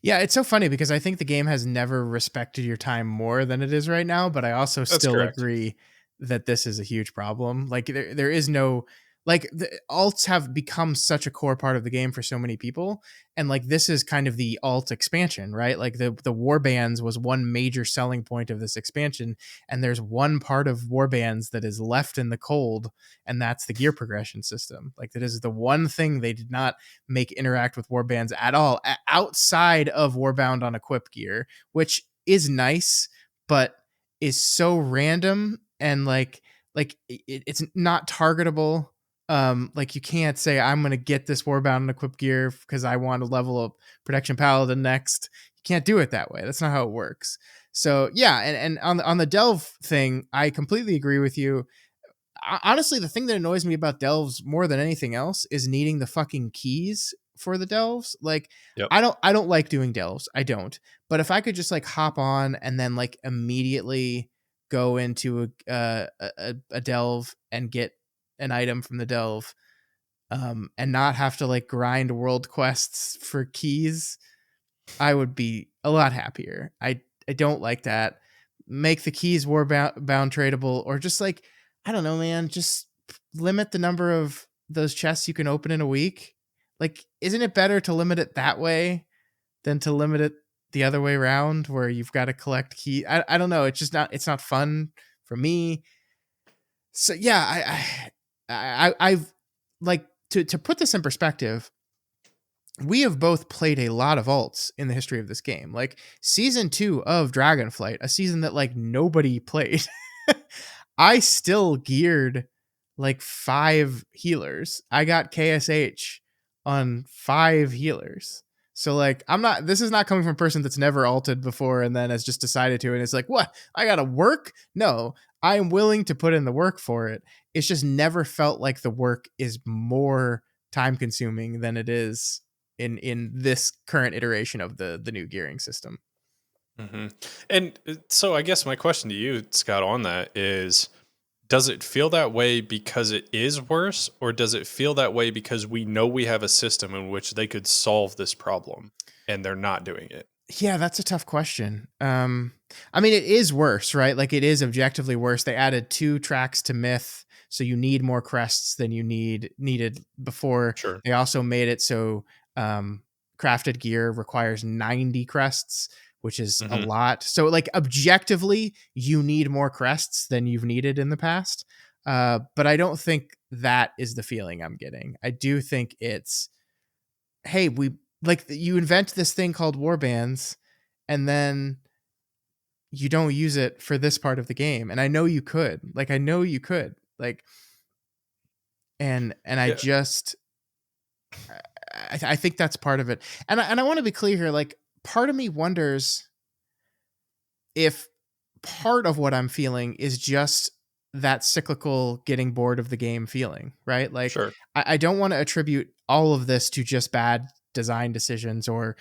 Yeah, it's so funny because I think the game has never respected your time more than it is right now, but I also That's still correct. agree that this is a huge problem. Like there is no, like the alts have become such a core part of the game for so many people, and like this is kind of the alt expansion, right? Like the war bands was one major selling point of this expansion, and there's one part of war bands that is left in the cold, and that's the gear progression system. Like that is the one thing they did not make interact with warbands at all outside of warbound on equip gear, which is nice but is so random, and it's not targetable. Like you can't say I'm gonna get this warbound and equip gear because I want to level up protection paladin next. You can't do it that way. That's not how it works. So yeah, and on the delve thing, I completely agree with you. Honestly, the thing that annoys me about delves more than anything else is needing the fucking keys for the delves. Like Yep. I don't like doing delves. I don't. But if I could just like hop on and then like immediately go into a delve and get an item from the delve, and not have to like grind world quests for keys, I would be a lot happier. I don't like that. Make the keys bound tradable, or just like, I don't know, man, just limit the number of those chests you can open in a week. Like, isn't it better to limit it that way than to limit it the other way around where you've got to collect key? I don't know. It's not fun for me. So yeah, I've like to put this in perspective, we have both played a lot of alts in the history of this game. Like season 2 of Dragonflight, a season that like nobody played. I still geared like 5 healers. I got KSH on 5 healers. So like I'm not this is not coming from a person that's never alted before and then has just decided to and it's like, "What? I got to work?" No, I am willing to put in the work for it. It's just never felt like the work is more time consuming than it is in this current iteration of the new gearing system. Hmm. And so I guess my question to you, Scott, on that is, does it feel that way because it is worse, or does it feel that way because we know we have a system in which they could solve this problem and they're not doing it? Yeah, that's a tough question. I mean, it is worse, right? Like it is objectively worse. They added 2 tracks to Myth, so you need more crests than you needed before. Sure. They also made it so um, crafted gear requires 90 crests, which is a Hmm. lot. So, like objectively, you need more crests than you've needed in the past. But I don't think that is the feeling I'm getting. I do think it's hey, we like you invent this thing called war bands and then you don't use it for this part of the game. And I know you could. Like I know you could. Like and I Yeah. just I think that's part of it. And I want to be clear here like part of me wonders if part of what I'm feeling is just that cyclical getting bored of the game feeling, right? Like Sure. I don't want to attribute all of this to just bad design decisions or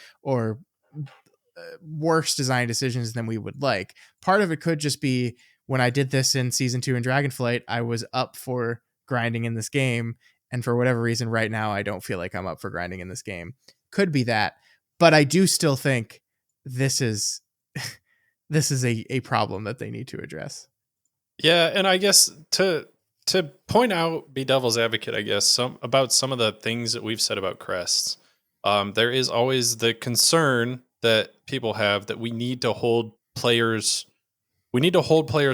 worse design decisions than we would like. Part of it could just be when I did this in season 2 in Dragonflight, I was up for grinding in this game. And for whatever reason, right now, I don't feel like I'm up for grinding in this game. Could be that. But I do still think this is this is a problem that they need to address. Yeah, and I guess to point out, be devil's advocate, I guess some of the things that we've said about crests. There is always the concern that people have that we need to hold players'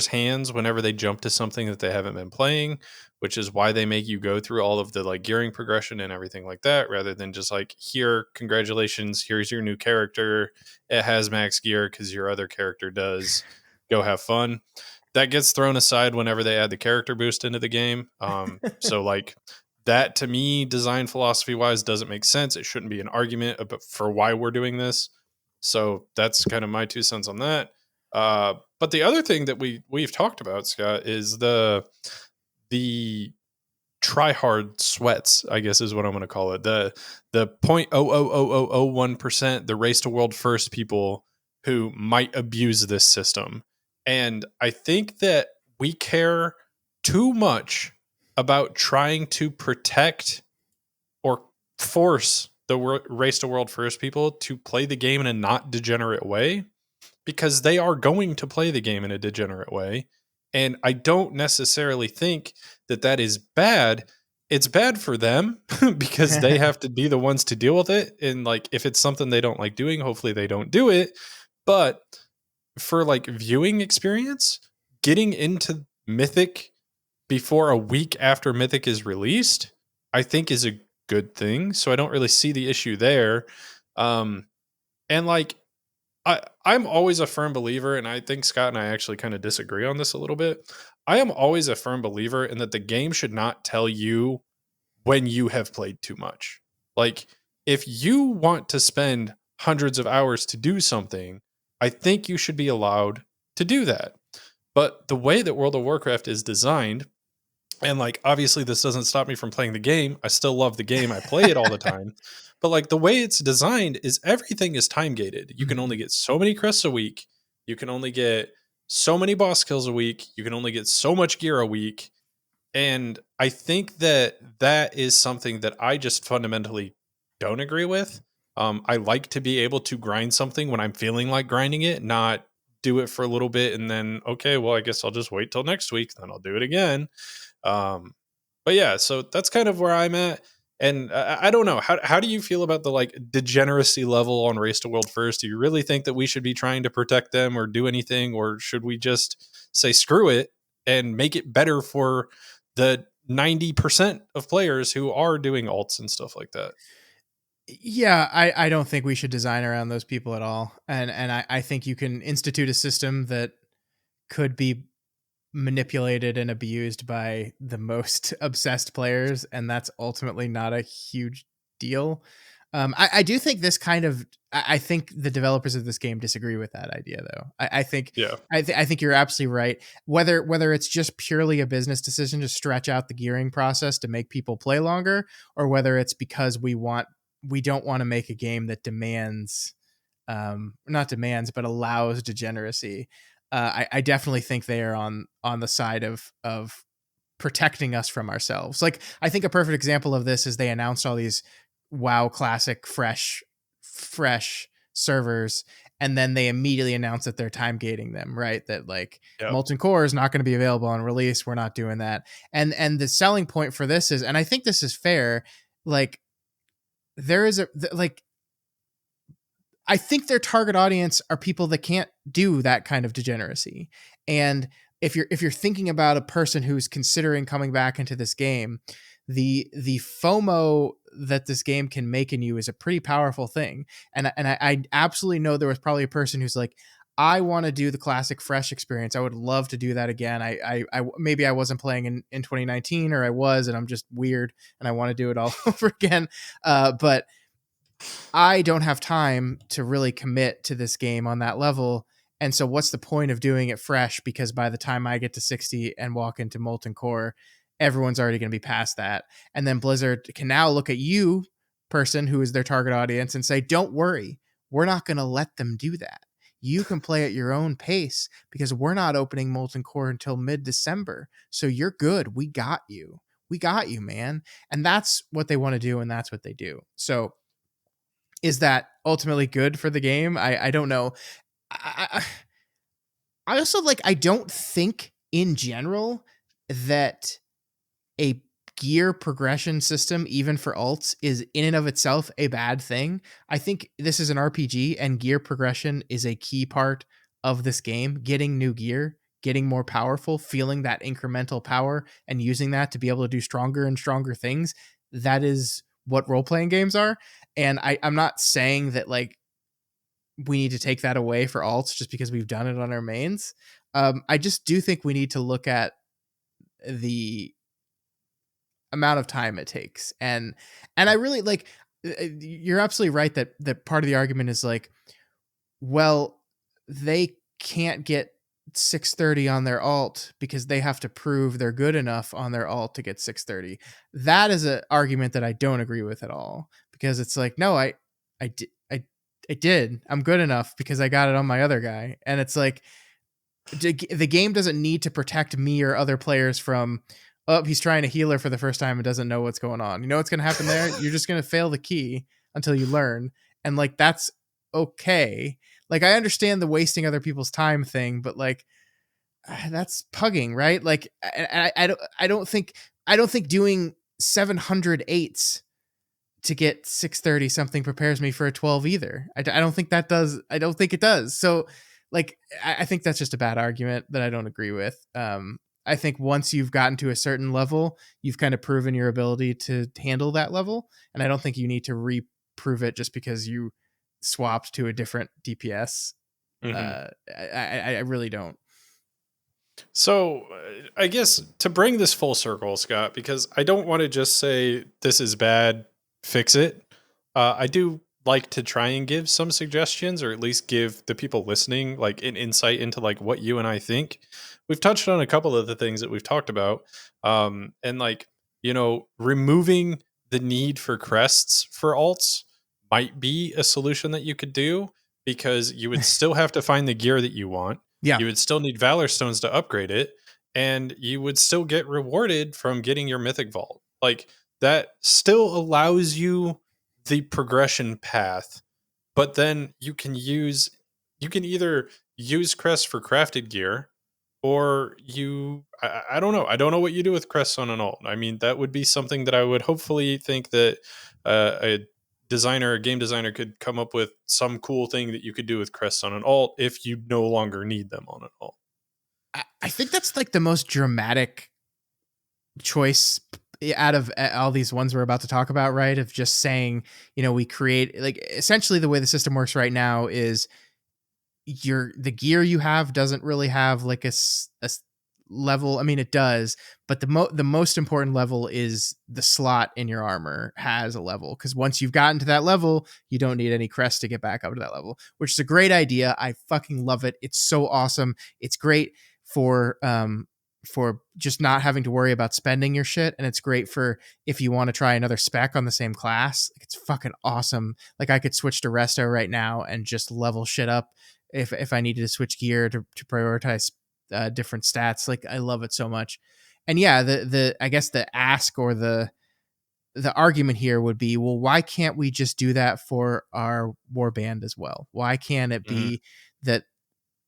hands whenever they jump to something that they haven't been playing, which is why they make you go through all of the like gearing progression and everything like that, rather than just like, here, congratulations, here's your new character. It has max gear because your other character does. Go have fun. That gets thrown aside whenever they add the character boost into the game. So like that to me, design philosophy wise, doesn't make sense. It shouldn't be an argument about for why we're doing this. So that's kind of my 2 cents on that. But the other thing that we've talked about, Scott, is the try hard sweats, I guess is what I'm going to call it. The 0.00001%, the race to world first people who might abuse this system. And I think that we care too much about trying to protect or force the race to world first people to play the game in a not degenerate way, because they are going to play the game in a degenerate way. And I don't necessarily think that that is bad. It's bad for them because they have to be the ones to deal with it. And like, if it's something they don't like doing, hopefully they don't do it. But for like viewing experience, getting into Mythic before a week after Mythic is released, I think is a good thing. So I don't really see the issue there. Um, and like, I'm always a firm believer, and I think Scott and I actually kind of disagree on this a little bit. I am always a firm believer in that the game should not tell you when you have played too much. Like, if you want to spend hundreds of hours to do something, I think you should be allowed to do that. But the way that World of Warcraft is designed, and like obviously this doesn't stop me from playing the game. I still love the game. I play it all the time. But like the way it's designed is everything is time gated. You can only Mhm. get so many crests a week. You can only get so many boss kills a week. You can only get so much gear a week. And I think that that is something that I just fundamentally don't agree with. I like to be able to grind something when I'm feeling like grinding it, not do it for a little bit and then, okay, well, I guess I'll just wait till next week, then I'll do it again. um, but yeah, so that's kind of where I'm at. And I don't know. How do you feel about the like degeneracy level on Race to World First? Do you really think that we should be trying to protect them or do anything, or should we just say screw it and make it better for the 90% of players who are doing alts and stuff like that? Yeah, I don't think we should design around those people at all. And I think you can institute a system that could be manipulated and abused by the most obsessed players, and that's ultimately not a huge deal. I do think this kind of. I think the developers of this game disagree with that idea, though. I think. Yeah. I think you're absolutely right. Whether it's just purely a business decision to stretch out the gearing process to make people play longer, or whether it's because we don't want to make a game that demands, not demands, but allows degeneracy. I definitely think they are on the side of protecting us from ourselves. Like, I think a perfect example of this is they announced all these WoW Classic fresh servers, and then they immediately announced that they're time gating them, right? That like Yeah. Molten Core is not going to be available on release. We're not doing that. And the selling point for this is, and I think this is fair, like there is like I think their target audience are people that can't do that kind of degeneracy. And if you're thinking about a person who's considering coming back into this game, the FOMO that this game can make in you is a pretty powerful thing. And I absolutely know there was probably a person who's like, I want to do the classic fresh experience. I would love to do that again. I maybe I wasn't playing in 2019, or I was, and I'm just weird and I want to do it all over again. But I don't have time to really commit to this game on that level. And so what's the point of doing it fresh? Because by the time I get to 60 and walk into Molten Core, everyone's already going to be past that. And then Blizzard can now look at you, person who is their target audience, and say, don't worry, we're not going to let them do that. You can play at your own pace because we're not opening Molten Core until mid-December. So you're good. We got you. We got you, man. And that's what they want to do. And that's what they do. So is that ultimately good for the game? I don't know. I, I also like, I don't think in general that a gear progression system, even for alts, is in and of itself a bad thing. I think this is an RPG and gear progression is a key part of this game. Getting new gear, getting more powerful, feeling that incremental power and using that to be able to do stronger and stronger things. That is what role playing games are. And I'm not saying that like we need to take that away for alts just because we've done it on our mains. I just do think we need to look at the amount of time it takes, and I really like. You're absolutely right that part of the argument is like, well, they can't get 630 on their alt because they have to prove they're good enough on their alt to get 630. That is an argument that I don't agree with at all, because it's like, no, I did. I did. I'm good enough because I got it on my other guy. And it's like, the game doesn't need to protect me or other players from, oh, he's trying to healer for the first time and doesn't know what's going on. You know what's going to happen there? You're just going to fail the key until you learn. And like, that's okay. Like, I understand the wasting other people's time thing, but like, that's pugging, right? Like, I don't think doing 708s to get 630 something prepares me for a 12 either. I don't think that does. I don't think it does. So like, I think that's just a bad argument that I don't agree with. I think once you've gotten to a certain level, you've kind of proven your ability to handle that level. And I don't think you need to reprove it just because you swapped to a different DPS. Hmm. I really don't. So I guess to bring this full circle, Scott, because I don't want to just say this is bad, fix it. I do like to try and give some suggestions, or at least give the people listening like an insight into like what you and I think. We've touched on a couple of the things that we've talked about, and like, removing the need for crests for alts might be a solution that you could do, because you would still have to find the gear that you want. Yeah. You would still need Valor Stones to upgrade it, and you would still get rewarded from getting your Mythic Vault. Like, that still allows you the progression path, but then you can either use Crest for crafted gear, or I don't know. I don't know what you do with Crest on an alt. I mean, that would be something that I would hopefully think that a designer, a game designer, could come up with some cool thing that you could do with Crests on an alt if you no longer need them on an alt. I think that's like the most dramatic choice out of all these ones we're about to talk about, right? Of just saying, we create, like, essentially the way the system works right now is the gear you have doesn't really have like level. I mean, it does, but the most important level is the slot in your armor has a level, because once you've gotten to that level, you don't need any crest to get back up to that level, which is a great idea. I fucking love it. It's so awesome. It's great for just not having to worry about spending your shit, and it's great for if you want to try another spec on the same class. Like, it's fucking awesome. Like, I could switch to resto right now and just level shit up if I needed to switch gear to prioritize different stats. Like, I love it so much. And yeah, the I guess the ask or the argument here would be, well, why can't we just do that for our warband as well? Why can't it Mhm. be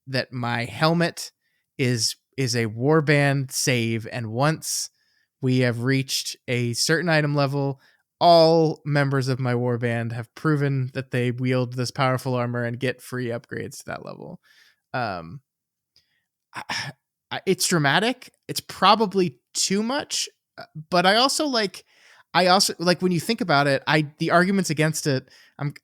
that my helmet is a warband save, and once we have reached a certain item level, all members of my warband have proven that they wield this powerful armor and get free upgrades to that level. um it's dramatic. It's probably too much, but I also like when you think about it. The arguments against it,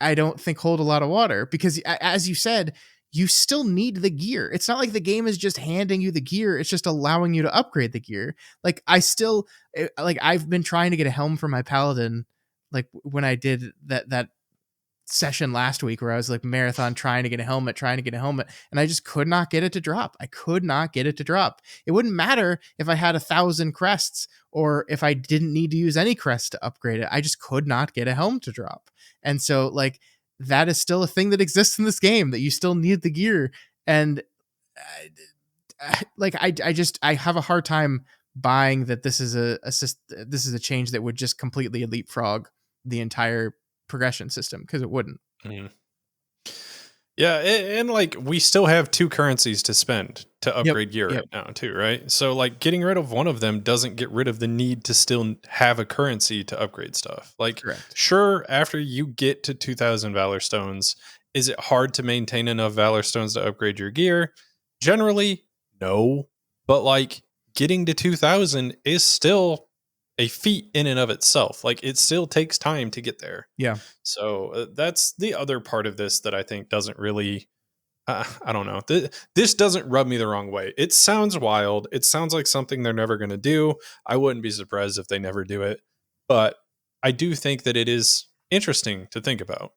I don't think hold a lot of water, because as you said, you still need the gear. It's not like the game is just handing you the gear. It's just allowing you to upgrade the gear. Like, I've been trying to get a helm for my paladin, like when I did that session last week where I was like marathon trying to get a helmet, and I just could not get it to drop. I could not get it to drop. It wouldn't matter if I had 1,000 crests or if I didn't need to use any crest to upgrade it. I just could not get a helm to drop. And so, like, that is still a thing that exists in this game, that you still need the gear. And I have a hard time buying that this is this is a change that would just completely leapfrog the entire progression system, because it wouldn't. Mhm. Yeah, and like we still have two currencies to spend to Yep. upgrade gear Yep. right now, too, right? So like getting rid of one of them doesn't get rid of the need to still have a currency to upgrade stuff. Like, Correct. sure, after you get to 2,000 Valor Stones, is it hard to maintain enough Valor Stones to upgrade your gear? Generally, no. But like getting to 2,000 is still a feat in and of itself. Like, it still takes time to get there. Yeah. So that's the other part of this that I think doesn't really. I don't know. This doesn't rub me the wrong way. It sounds wild. It sounds like something they're never going to do. I wouldn't be surprised if they never do it. But I do think that it is interesting to think about.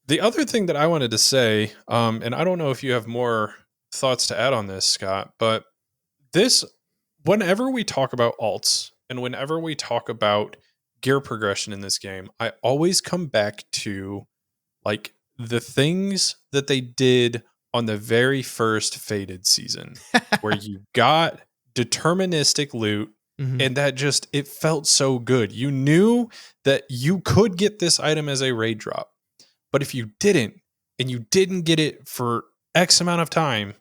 The other thing that I wanted to say, and I don't know if you have more thoughts to add on this, Scott, but this, whenever we talk about alts and whenever we talk about gear progression in this game, I always come back to like the things that they did on the very first Faded season, where you got deterministic loot, Hmm. and that just, it felt so good. You knew that you could get this item as a raid drop, but if you didn't, and you didn't get it for X amount of time,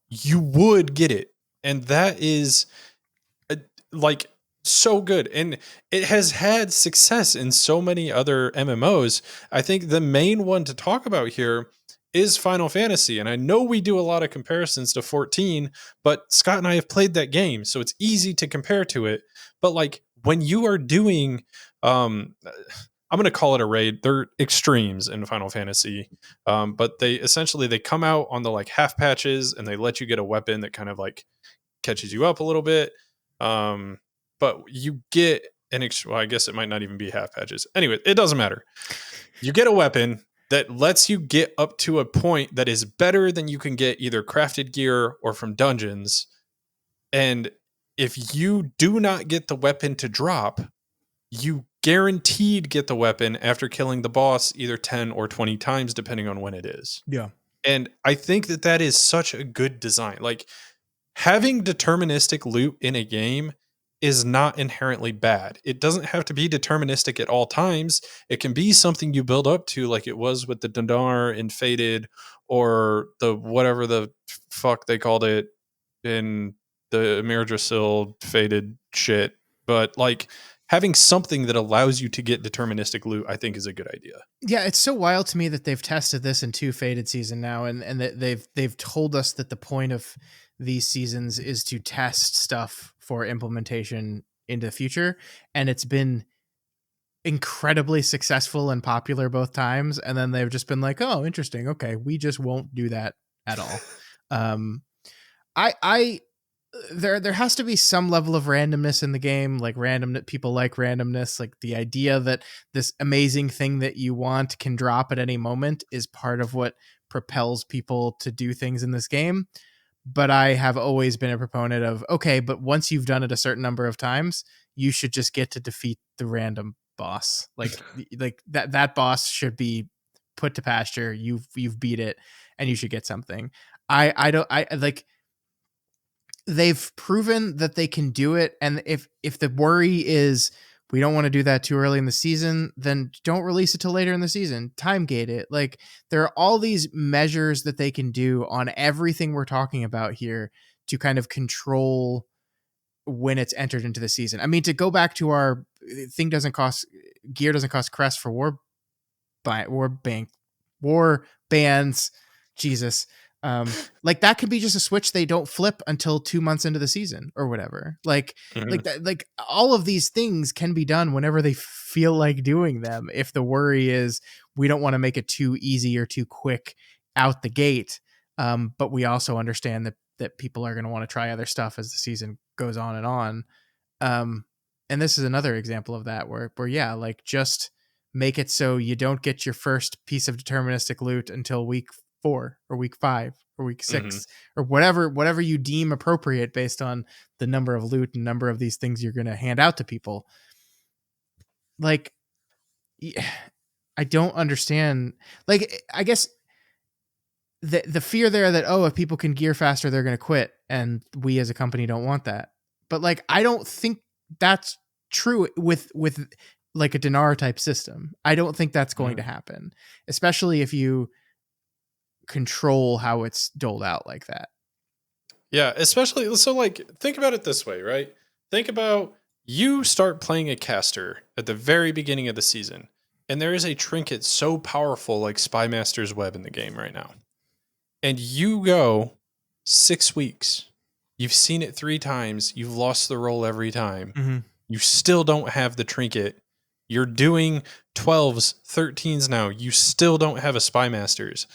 you would get it. And that is uh, like so good, and it has had success in so many other MMOs. I think the main one to talk about here is Final Fantasy, and I know we do a lot of comparisons to 14, but Scott and I have played that game, so it's easy to compare to it. But like when you are doing I'm going to call it a raid. They're extremes in Final Fantasy, but they essentially they come out on the like half patches, and they let you get a weapon that kind of like catches you up a little bit. Um, but you get well, I guess it might not even be half patches. Anyway, it doesn't matter. You get a weapon that lets you get up to a point that is better than you can get either crafted gear or from dungeons. And if you do not get the weapon to drop, you guaranteed get the weapon after killing the boss either 10 or 20 times, depending on when it is. Yeah. And I think that that is such a good design. Like, having deterministic loot in a game is not inherently bad. It doesn't have to be deterministic at all times. It can be something you build up to, like it was with the Dinar and Faded, or the whatever the fuck they called it in the Mirdrasil Faded shit. But like having something that allows you to get deterministic loot, I think is a good idea. Yeah, it's so wild to me that they've tested this in 2 Faded season now, and that they've told us that the point of these seasons is to test stuff for implementation into the future, and it's been incredibly successful and popular both times. And then they've just been like, oh, interesting, okay, we just won't do that at all. um I there has to be some level of randomness in the game, like random people like randomness, like the idea that this amazing thing that you want can drop at any moment is part of what propels people to do things in this game. But I have always been a proponent of, okay, but once you've done it a certain number of times, you should just get to defeat the random boss. Like that boss should be put to pasture. You've beat it and you should get something. I don't I like they've proven that they can do it, and if the worry is we don't want to do that too early in the season, then don't release it till later in the season. Time gate it. Like there are all these measures that they can do on everything we're talking about here to kind of control when it's entered into the season. I mean, to go back to our thing doesn't cost gear doesn't cost crest for war bands. Jesus. Like that could be just a switch they don't flip until 2 months into the season or whatever. Like Mhm. that, like all of these things can be done whenever they feel like doing them. If the worry is we don't want to make it too easy or too quick out the gate, but we also understand that people are going to want to try other stuff as the season goes on and on. Um, and this is another example of that where yeah, like just make it so you don't get your first piece of deterministic loot until week 4 or week 5 or week Mhm. 6 or whatever you deem appropriate based on the number of loot and number of these things you're going to hand out to people. Like I don't understand. Like I guess the fear there that, oh, if people can gear faster they're going to quit, and we as a company don't want that. But like I don't think that's true with like a dinar type system. I don't think that's going to Mhm. happen, especially if you control how it's doled out like that. Yeah, especially so like think about it this way, right? Think about you start playing a caster at the very beginning of the season, and there is a trinket so powerful like Spymaster's Web in the game right now. And you go 6 weeks. You've seen it 3 times. You've lost the roll every time. Mm-hmm. You still don't have the trinket. You're doing 12s, 13s now. You still don't have a Spymaster's.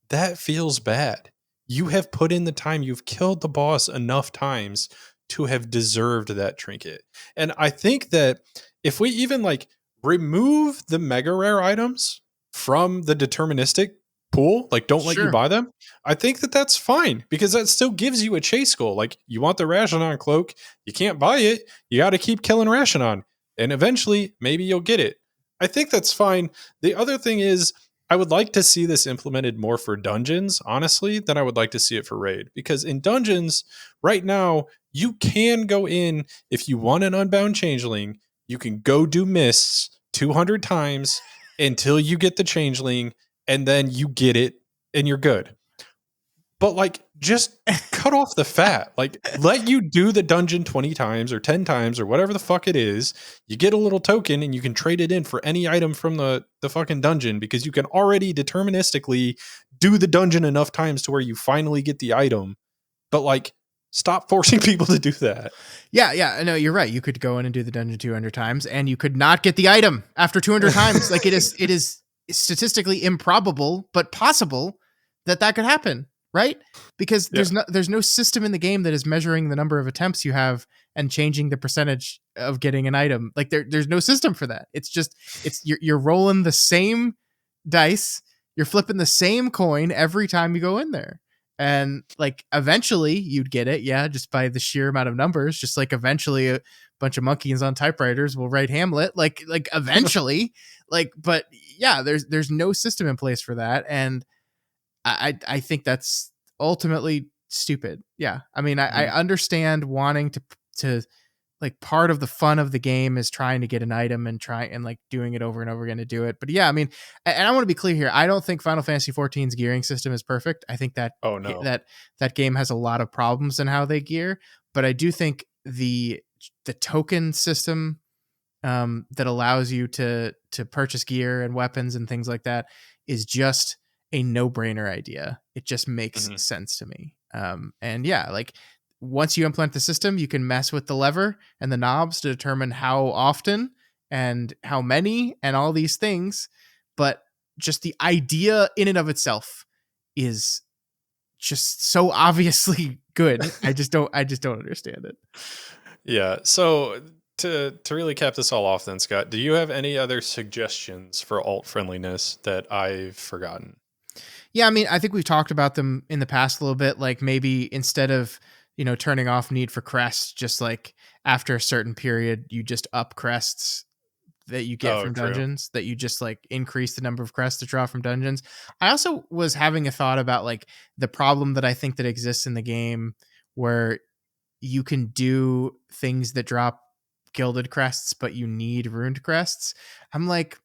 That feels bad. You have put in the time. You've killed the boss enough times to have deserved that trinket. And I think that if we even like remove the mega rare items from the deterministic pool, like don't let you Sure. buy them, I think that that's fine because that still gives you a chase goal. Like you want the Rashanon cloak, you can't buy it. You got to keep killing Rashanon, and eventually maybe you'll get it. I think that's fine. The other thing is, I would like to see this implemented more for dungeons, honestly, than I would like to see it for raid. Because in dungeons, right now, you can go in if you want an unbound changeling, you can go do mists 200 times until you get the changeling, and then you get it and you're good. But like just cut off the fat. Like let you do the dungeon 20 times or 10 times or whatever the fuck it is. You get a little token and you can trade it in for any item from the fucking dungeon because you can already deterministically do the dungeon enough times to where you finally get the item. But like stop forcing people to do that. Yeah, no, you're right. You could go in and do the dungeon 200 times and you could not get the item after 200 times. Like it is statistically improbable but possible that could happen, right? Because Yeah. there's no system in the game that is measuring the number of attempts you have and changing the percentage of getting an item. Like there's no system for that. It's just you're rolling the same dice, you're flipping the same coin every time you go in there. And like eventually you'd get it, yeah, just by the sheer amount of numbers. Just like eventually a bunch of monkeys on typewriters will write Hamlet, like eventually. Like, but yeah, there's no system in place for that, and I think that's ultimately stupid. Yeah, I mean, I Mhm. understand wanting to like part of the fun of the game is trying to get an item and try and like doing it over and over again to do it. But yeah, I mean, and I want to be clear here. I don't think Final Fantasy 14's gearing system is perfect. I think that Oh no. that game has a lot of problems in how they gear. But I do think the token system that allows you to purchase gear and weapons and things like that is just a no brainer idea. It just makes Mhm. sense to me. And yeah, like once you implement the system, you can mess with the lever and the knobs to determine how often and how many and all these things. But just the idea in and of itself is just so obviously good. I just don't understand it. Yeah. So to really cap this all off, then Scott, do you have any other suggestions for alt friendliness that I've forgotten? Yeah, I mean, I think we've talked about them in the past a little bit. Like maybe instead of turning off need for crests, just like after a certain period, you just up crests that you get Oh, from true. dungeons. That you just like increase the number of crests to draw from dungeons. I also was having a thought about like the problem that I think that exists in the game where you can do things that drop gilded crests, but you need ruined crests. I'm like,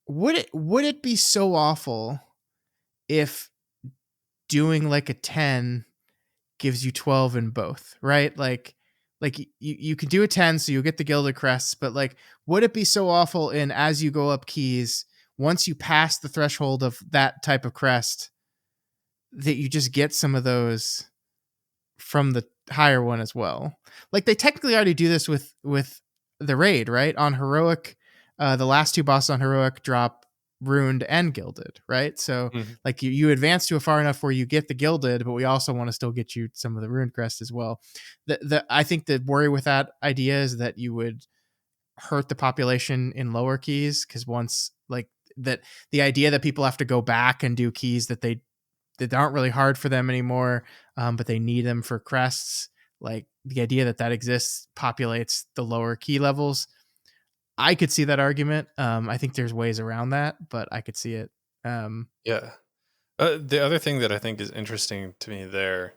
would it be so awful if doing like a 10 gives you 12 in both, right? Like you can do a 10 so you'll get the gilded crests, but like would it be so awful in as you go up keys, once you pass the threshold of that type of crest, that you just get some of those from the higher one as well? Like they technically already do this with the raid, right? On heroic, the last two bosses on heroic drop ruined and gilded, right? So Mhm. like you advance to a far enough where you get the gilded, but we also want to still get you some of the ruined crest as well. The I think the worry with that idea is that you would hurt the population in lower keys, because once like that, the idea that people have to go back and do keys that aren't really hard for them anymore, but they need them for crests. Like the idea that that exists populates the lower key levels. I could see that argument. I think there's ways around that, but I could see it. Um, Yeah. The other thing that I think is interesting to me there,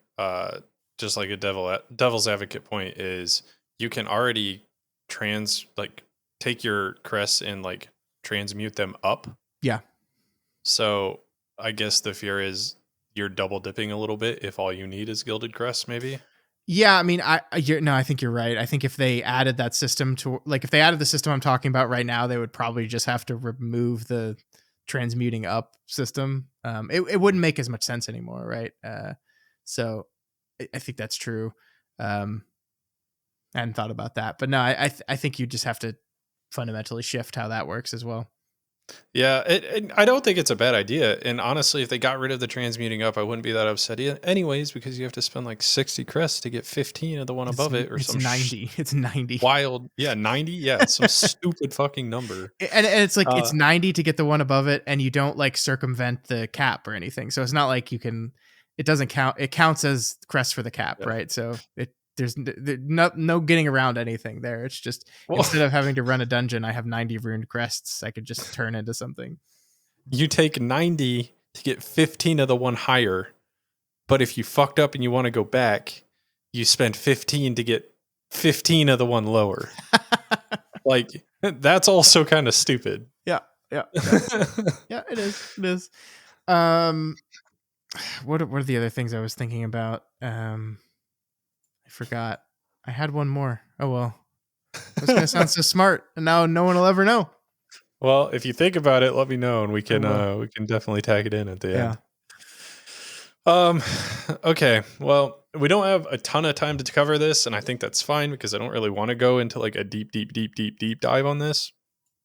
just like a devil's advocate point, is you can already like take your crests and like transmute them up. yeah, So I guess the fear is you're double dipping a little bit if all you need is gilded crests, maybe. yeah. I mean, no, I think you're right. I think if they added that system to like if they added the system I'm talking about right now, they would probably just have to remove the transmuting up system. It wouldn't make as much sense anymore, right? So I think that's true. Um, I hadn't thought about that, but no, I think you just have to fundamentally shift how that works as well. Yeah, I don't think it's a bad idea. And honestly, if they got rid of the transmuting up, I wouldn't be that upset anyways, because you have to spend like 60 crests to get 15 of the one It's above it or it's some 90. It's 90. wild, yeah, 90. Yeah, some stupid fucking number. And it's like it's Uh, 90 to get the one above it, and you don't like circumvent the cap or anything. So it's not like you can, it doesn't count. It counts as crest for the cap, yeah. right? So no getting around anything there. It's just Well, instead of having to run a dungeon, I have 90 ruined crests. I could just turn into something. you take 90 to get 15 of the one higher, but if you fucked up and you want to go back, you spend 15 to get 15 of the one lower. Like, that's also kind of stupid. Yeah, yeah, yeah, yeah. It is. It is. Um, what are the other things I was thinking about? I forgot. I had one more. Oh well. I was gonna sound so smart, and now no one will ever know. Well, if you think about it, let me know, and I will. we can definitely tag it in at the Yeah. end. Um, okay. Well, we don't have a ton of time to cover this, and I think that's fine because I don't really want to go into like a deep dive on this.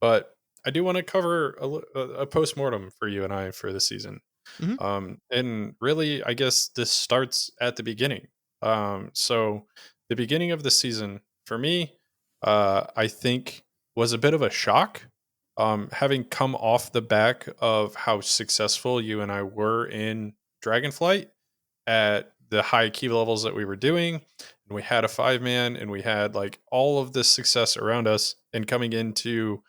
But I do want to cover a post mortem for you and I for this season. Hmm. And really, I guess this starts at the beginning. So the beginning of the season for me, I think was a bit of a shock. Having come off the back of how successful you and I were in Dragonflight at the high key levels that we were doing, and we had a 5 man, and we had like all of this success around us, and coming into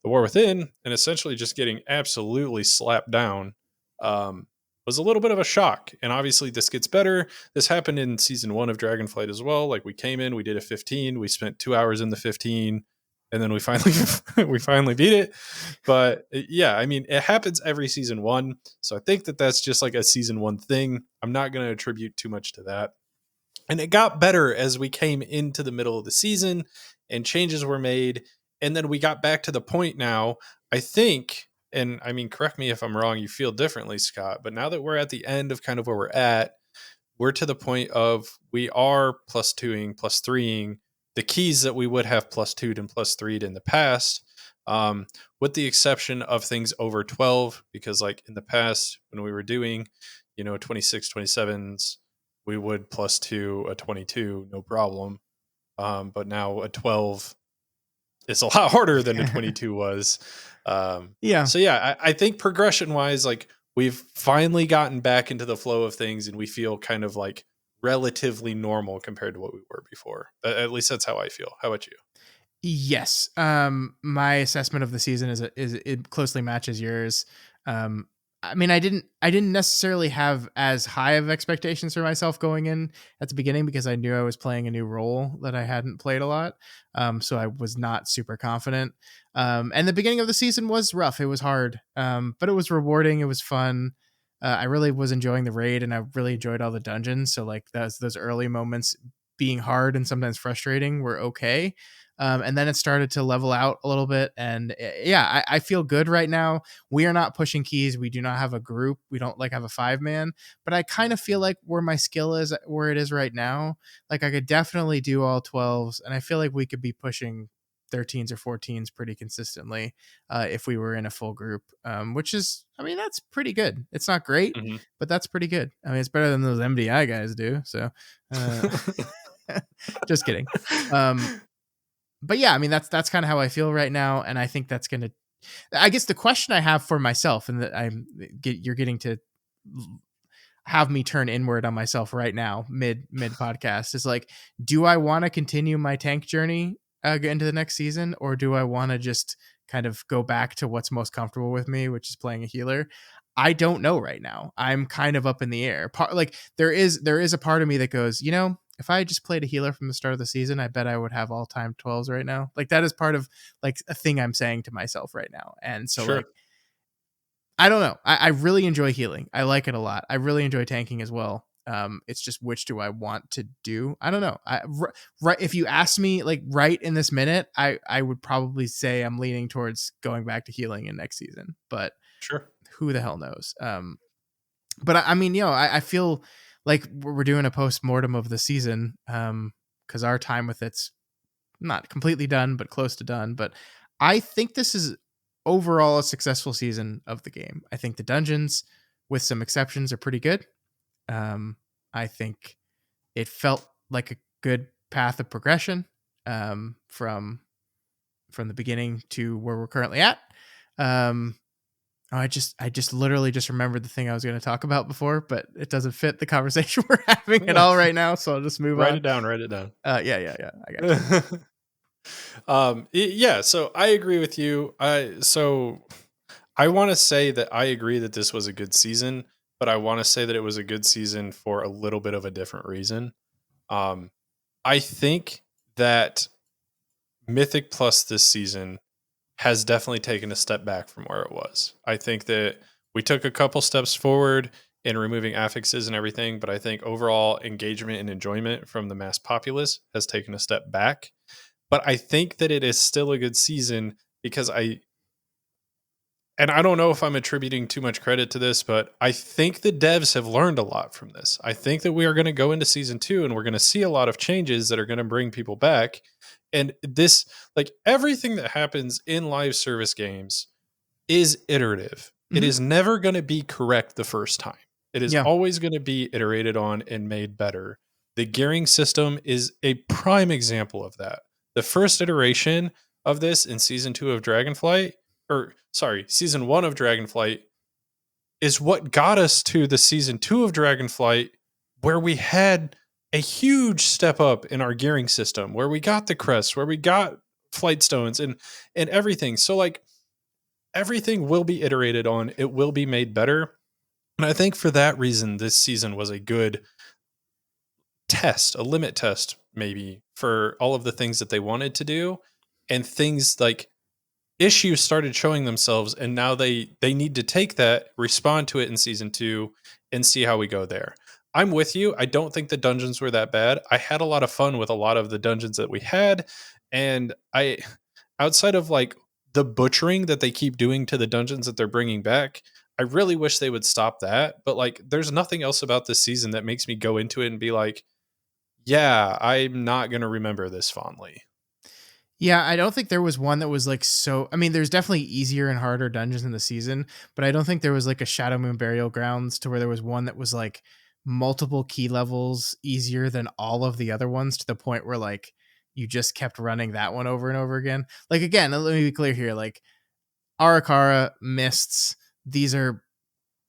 the War Within and essentially just getting absolutely slapped down um, was a little bit of a shock. And obviously, this gets better. This happened in season 1 of Dragonflight as well. Like we came in, we did a 15, we spent 2 hours in the 15, and then we finally we finally beat it. But yeah, I mean, it happens every season 1, so I think that that's just like a season 1 thing. I'm not going to attribute too much to that. And it got better as we came into the middle of the season and changes were made. And then we got back to the point now, I think, and I mean, correct me if I'm wrong, you feel differently, Scott, but now that we're at the end of kind of where we're at, we're to the point of we are plus twoing, plus threeing the keys that we would have plus two'd and plus three'd in the past, with the exception of things over 12, because like in the past when we were doing, 26, 27s, we would +2 a 22, no problem. But now a 12 is a lot harder than a 22 was. Yeah. So yeah, I think progression wise, like we've finally gotten back into the flow of things, and we feel kind of like relatively normal compared to what we were before. At least that's how I feel. How about you? Yes. My assessment of the season is it closely matches yours. I mean, I didn't necessarily have as high of expectations for myself going in at the beginning because I knew I was playing a new role that I hadn't played a lot. So I was not super confident. And the beginning of the season was rough. It was hard. But it was rewarding. It was fun. I really was enjoying the raid, and I really enjoyed all the dungeons. So like those early moments being hard and sometimes frustrating were okay. And then it started to level out a little bit. And yeah, I feel good right now. We are not pushing keys. We do not have a group. We don't like have a 5-man, but I kind of feel like where my skill is, where it is right now, like I could definitely do all 12s. And I feel like we could be pushing 13s or 14s pretty consistently if we were in a full group, which is, I mean, that's pretty good. It's not great, Mhm. but that's pretty good. I mean, it's better than those MDI guys do. So, uh, just kidding. Um, but yeah, I mean that's kind of how I feel right now, and I think that's gonna. I guess the question I have for myself, and that you're getting to have me turn inward on myself right now, mid podcast, is like, do I want to continue my tank journey into the next season, or do I want to just kind of go back to what's most comfortable with me, which is playing a healer? I don't know right now. I'm kind of up in the air. Like there is a part of me that goes, if I just played a healer from the start of the season, I bet I would have all time 12s right now. Like that is part of like a thing I'm saying to myself right now. And so like Sure. I don't know. I really enjoy healing. I like it a lot. I really enjoy tanking as well. It's just which do I want to do? I don't know. Right. If you ask me like right in this minute, I would probably say I'm leaning towards going back to healing in next season. But Sure. who the hell knows? But I mean, I feel like we're doing a post mortem of the season because our time with it's not completely done, but close to done. But I think this is overall a successful season of the game. I think the dungeons, with some exceptions, are pretty good. I think it felt like a good path of progression from the beginning to where we're currently at. Um, I just literally just remembered the thing I was going to talk about before, but it doesn't fit the conversation we're having at all right now. So I'll just move Write on. it down. Write it down. Yeah. I got you. Yeah, so I agree with you. I want to say that I agree that this was a good season, but I want to say that it was a good season for a little bit of a different reason. Um, I think that Mythic Plus this season has definitely taken a step back from where it was. I think that we took a couple steps forward in removing affixes and everything, but I think overall engagement and enjoyment from the mass populace has taken a step back. But I think that it is still a good season because I don't know if I'm attributing too much credit to this, but I think the devs have learned a lot from this. I think that we are going to go into season 2 and we're going to see a lot of changes that are going to bring people back. And this, like everything that happens in live service games, is iterative. It Hmm. is never going to be correct the first time. It is Yeah. always going to be iterated on and made better. The gearing system is a prime example of that. The first iteration of this in season 2 of Dragonflight, or sorry, season 1 of Dragonflight, is what got us to the season 2 of Dragonflight, where we had a huge step up in our gearing system, where we got the crests, where we got flight stones and everything. So like everything will be iterated on, it will be made better. And I think for that reason, this season was a good test, a limit test, maybe for all of the things that they wanted to do. And things like issues started showing themselves. And now they need to take that, respond to it in season 2, and see how we go there. I'm with you. I don't think the dungeons were that bad. I had a lot of fun with a lot of the dungeons that we had. And outside of like the butchering that they keep doing to the dungeons that they're bringing back, I really wish they would stop that. But like, there's nothing else about this season that makes me go into it and be like, yeah, I'm not going to remember this fondly. Yeah, I don't think there was one that was like so. I mean, there's definitely easier and harder dungeons in the season, but I don't think there was like a Shadow Moon Burial Grounds to where there was one that was like multiple key levels easier than all of the other ones, to the point where like you just kept running that one over and over again. Like again, let me be clear here, like Arakara, Mists, these are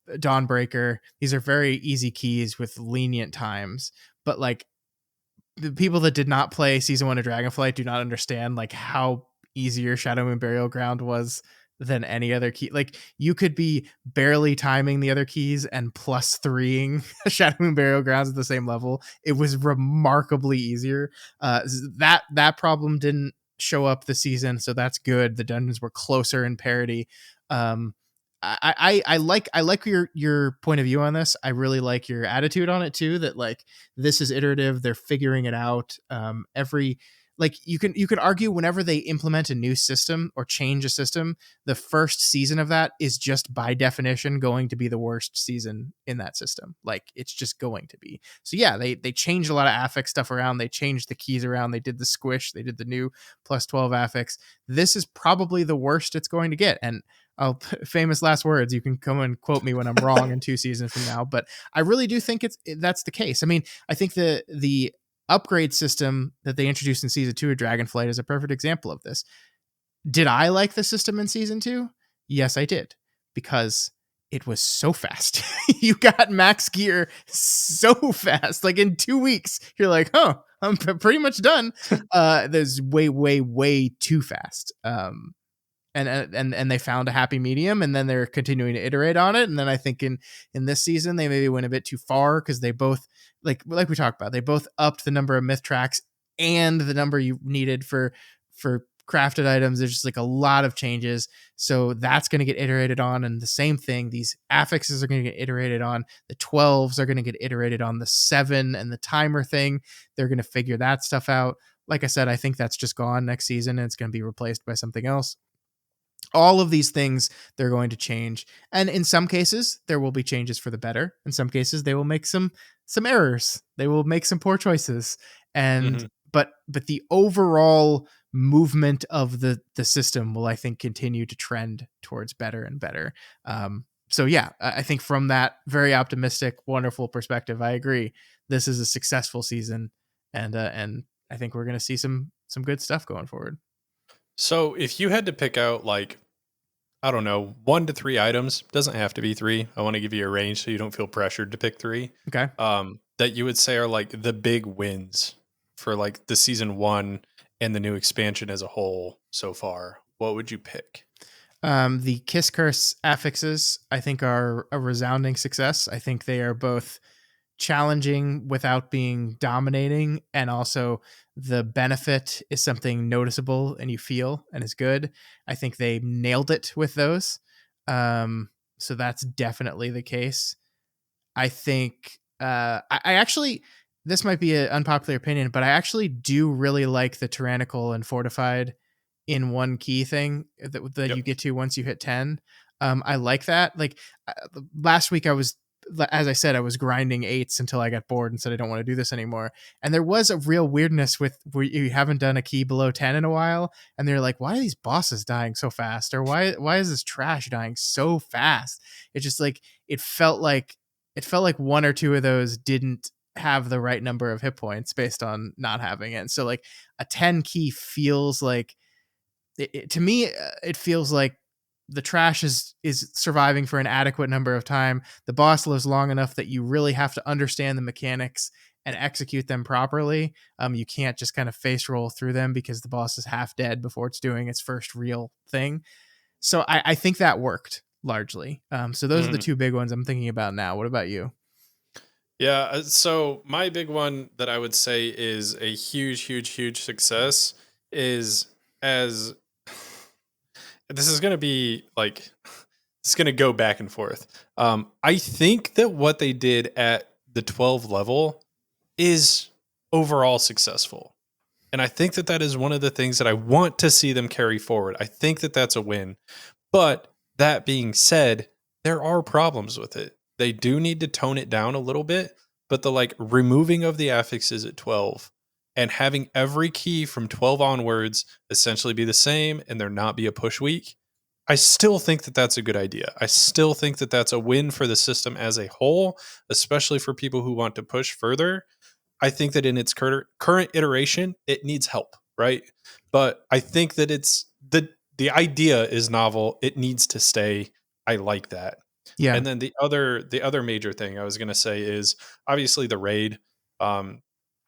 Dawnbreaker, these are very easy keys with lenient times. But like the people that did not play season 1 of Dragonflight do not understand like how easier Shadow Moon Burial Ground was than any other key. Like you could be barely timing the other keys and plus 3ing Shadow Moon Burial Grounds at the same level. It was remarkably easier. That problem didn't show up this season, so that's good. The dungeons were closer in parity. um I like your point of view on this. I really like your attitude on it too, that like this is iterative, they're figuring it out. Every like you can argue whenever they implement a new system or change a system, the first season of that is just by definition going to be the worst season in that system. Like it's just going to be. So yeah, they changed a lot of affix stuff around, they changed the keys around, they did the squish, they did the new plus 12 affix. This is probably the worst it's going to get. And I'll famous last words. You can come and quote me when I'm wrong in 2 seasons from now, but I really do think that's the case. I mean, I think the upgrade system that they introduced in season 2 of Dragonflight is a perfect example of this. Did I like the system in season 2? Yes, I did, because it was so fast. You got max gear so fast. Like in 2 weeks, you're like, "Oh, I'm pretty much done." There's way too fast. And they found a happy medium, and then they're continuing to iterate on it. And then I think in this season they maybe went a bit too far, because they both like we talked about, they both upped the number of myth tracks and the number you needed for crafted items. There's just like a lot of changes, so that's going to get iterated on. And the same thing, these affixes are going to get iterated on, the 12s are going to get iterated on, the 7 and the timer thing, they're going to figure that stuff out. Like I said, I think that's just gone next season, and it's going to be replaced by something else. All of these things they're going to change, and in some cases there will be changes for the better. In some cases they will make some errors, they will make some poor choices. And Hmm. but the overall movement of the system will, I think, continue to trend towards better and better. So yeah, I think from that very optimistic, wonderful perspective, I agree, this is a successful season. And I think we're going to see some good stuff going forward. So if you had to pick out like, I don't know, 1 to 3 items, doesn't have to be 3. I want to give you a range so you don't feel pressured to pick 3. Okay. That you would say are like the big wins for like the season 1 and the new expansion as a whole so far. What would you pick? The Kiss Curse affixes, I think, are a resounding success. I think they are both challenging without being dominating, and also the benefit is something noticeable and you feel and is good. I think they nailed it with those. So that's definitely the case. I think I actually, this might be an unpopular opinion, but I actually do really like the tyrannical and fortified in one key thing that Yep. you get to once you hit 10. I like that. Like last week, as I said, I was grinding 8s until I got bored and said I don't want to do this anymore. And there was a real weirdness with where you haven't done a key below 10 in a while, and they're like, "Why are these bosses dying so fast?" Or "Why is this trash dying so fast?" It's just like it felt like one or two of those didn't have the right number of hit points based on not having it. So like a 10 key feels like to me, it feels like the trash is surviving for an adequate number of time. The boss lives long enough that you really have to understand the mechanics and execute them properly. You can't just kind of face roll through them, because the boss is half dead before it's doing its first real thing. So I think that worked largely. So those are the Mhm. two big ones I'm thinking about now. What about you? Yeah. So my big one that I would say is a huge success is, as this is going to be like, it's going to go back and forth. I think that what they did at the 12 level is overall successful. And I think that that is one of the things that I want to see them carry forward. I think that that's a win. But that being said, there are problems with it. They do need to tone it down a little bit, but the like removing of the affixes at 12 and having every key from 12 onwards essentially be the same and there not be a push week, I still think that that's a good idea. I still think that that's a win for the system as a whole, especially for people who want to push further. I think that in its current iteration, it needs help, right? But I think that the idea is novel. It needs to stay. I like that. Yeah. And then the other major thing I was going to say is obviously the raid. Um,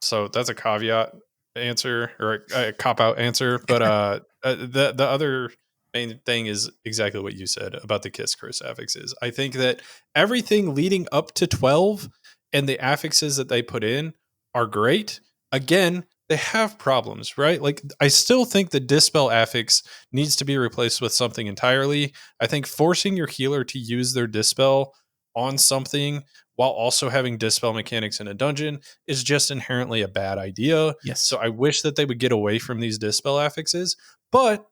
so that's a caveat answer or a cop out answer. But the other main thing is exactly what you said about the Kiss curse affixes. I think that everything leading up to 12 and the affixes that they put in are great. Again, they have problems, right? Like I still think the dispel affix needs to be replaced with something entirely. I think forcing your healer to use their dispel on something while also having dispel mechanics in a dungeon is just inherently a bad idea. So Yes. I wish that they would get away from these dispel affixes. But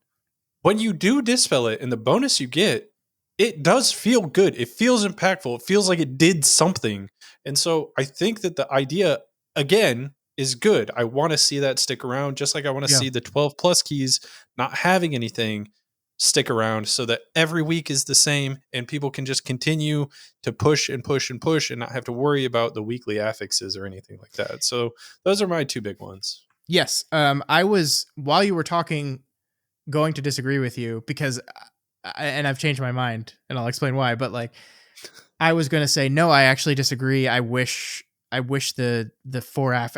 when you do dispel it and the bonus you get, it does feel good. It feels impactful. It feels like it did something. And so I think that the idea, again, is good. I want to see that stick around, just like I want to Yeah. see the 12 plus keys not having anything stick around so that every week is the same and people can just continue to push and push and push and not have to worry about the weekly affixes or anything like that. So those are my two big ones. Yes. I was, while you were talking, going to disagree with you because, and I've changed my mind and I'll explain why, but like, I was going to say, no, I actually disagree. I wish the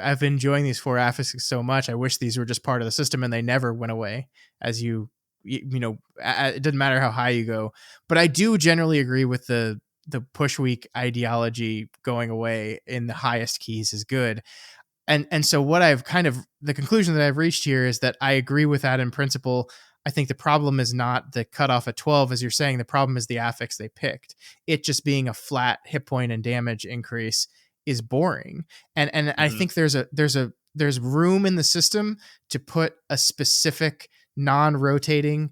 I've been enjoying these four affixes so much. I wish these were just part of the system and they never went away as it doesn't matter how high you go, but I do generally agree with the push week ideology. Going away in the highest keys is good. And so what I've kind of, the conclusion that I've reached here is that I agree with that in principle. I think the problem is not the cutoff at 12, as you're saying. The problem is the affix they picked. It just being a flat hit point and damage increase is boring. And I Mhm. think there's room in the system to put a specific non-rotating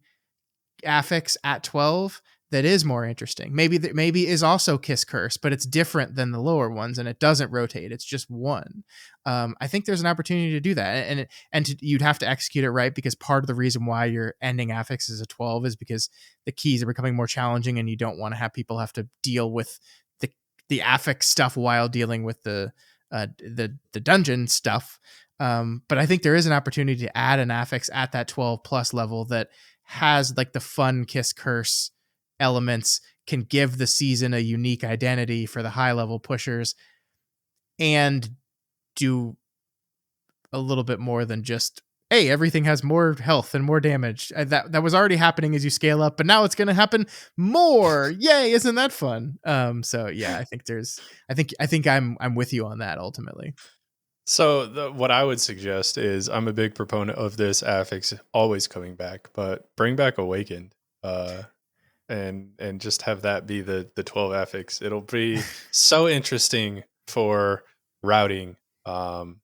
affix at 12 that is more interesting. Maybe is also Kiss Curse, but it's different than the lower ones and it doesn't rotate. It's just one. I think there's an opportunity to do that, you'd have to execute it right, because part of the reason why your ending affix is a 12 is because the keys are becoming more challenging and you don't want to have people have to deal with the affix stuff while dealing with the dungeon stuff. But I think there is an opportunity to add an affix at that 12 plus level that has like the fun Kiss Curse elements, can give the season a unique identity for the high level pushers, and do a little bit more than just, hey, everything has more health and more damage. That was already happening as you scale up, but now it's going to happen more. Yay! Isn't that fun? So yeah, I think I'm with you on that ultimately. So what I would suggest is I'm a big proponent of this affix always coming back, but bring back Awakened, uh, and just have that be the 12 affix. It'll be so interesting for routing. Um,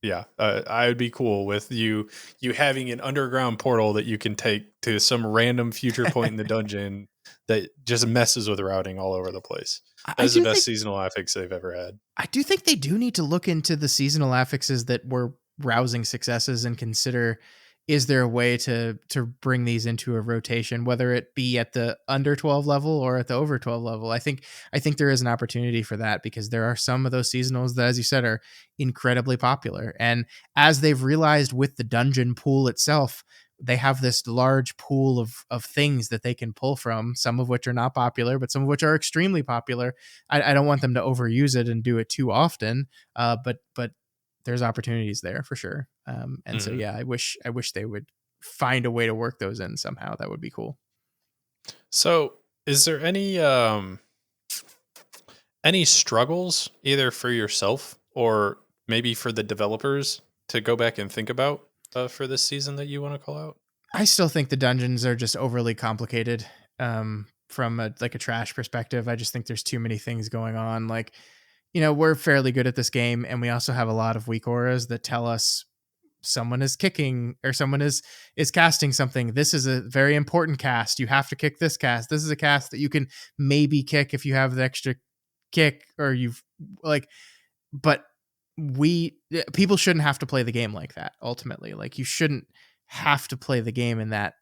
yeah, I would be cool with you having an underground portal that you can take to some random future point in the dungeon that just messes with routing all over the place. That I is the do best think seasonal affix they've ever had. I do think they do need to look into the seasonal affixes that were rousing successes and consider, is there a way to bring these into a rotation, whether it be at the under 12 level or at the over 12 level. I think there is an opportunity for that, because there are some of those seasonals that, as you said, are incredibly popular. And as they've realized with the dungeon pool itself, they have this large pool of things that they can pull from, some of which are not popular, but some of which are extremely popular. I don't want them to overuse it and do it too often, but there's opportunities there for sure. And so Mhm. yeah, I wish they would find a way to work those in somehow. That would be cool. So, is there any struggles either for yourself or maybe for the developers to go back and think about for this season that you want to call out? I still think the dungeons are just overly complicated. From a trash perspective, I just think there's too many things going on. Like, we're fairly good at this game, and we also have a lot of weak auras that tell us someone is kicking or someone is casting something. This is a very important cast. You have to kick this cast. This is a cast that you can maybe kick if you have the extra kick, or you've like, but people shouldn't have to play the game like that ultimately. Like, you shouldn't have to play the game in that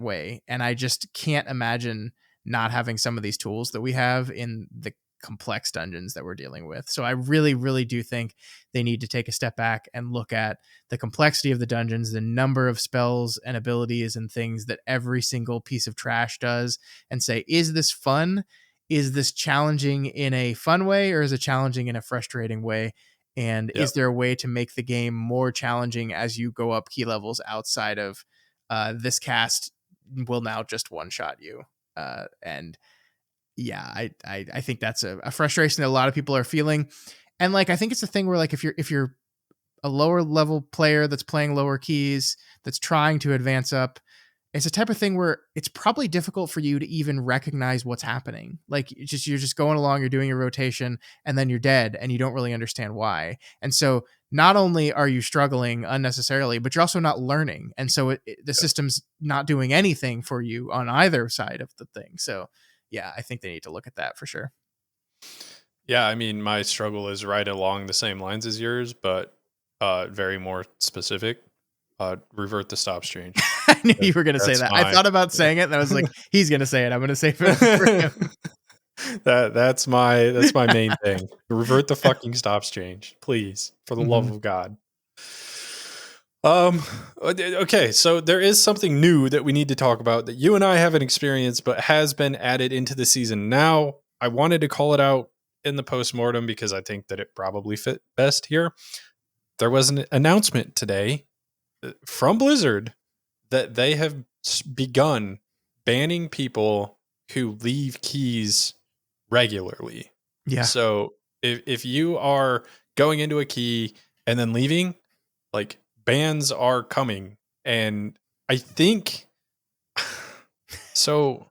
way. And I just can't imagine not having some of these tools that we have in the complex dungeons that we're dealing with. So I really, really do think they need to take a step back and look at the complexity of the dungeons, the number of spells and abilities and things that every single piece of trash does, and say, is this fun? Is this challenging in a fun way, or is it challenging in a frustrating way? And Yep. is there a way to make the game more challenging as you go up key levels outside of this cast will now just one shot you? And yeah, I think that's a frustration that a lot of people are feeling. And like, I think it's a thing where like, if you're a lower level player that's playing lower keys, that's trying to advance up, it's a type of thing where it's probably difficult for you to even recognize what's happening. Like, you're just going along, you're doing your rotation, and then you're dead, and you don't really understand why. And so not only are you struggling unnecessarily, but you're also not learning. And so the Yep. system's not doing anything for you on either side of the thing. So yeah, I think they need to look at that for sure. Yeah, I mean, my struggle is right along the same lines as yours, but very more specific. Revert the stops change. I knew you were going to say That's that. I my thought about saying it, and I was like, he's going to say it. I'm going to say it for him. That's my main thing. Revert the fucking stops change, please, for the love Mhm. of God. Okay, so there is something new that we need to talk about that you and I haven't experienced, but has been added into the season. Now, I wanted to call it out in the postmortem because I think that it probably fit best here. There was an announcement today from Blizzard that they have begun banning people who leave keys regularly. Yeah. So if you are going into a key and then leaving, like, bans are coming. And I think so.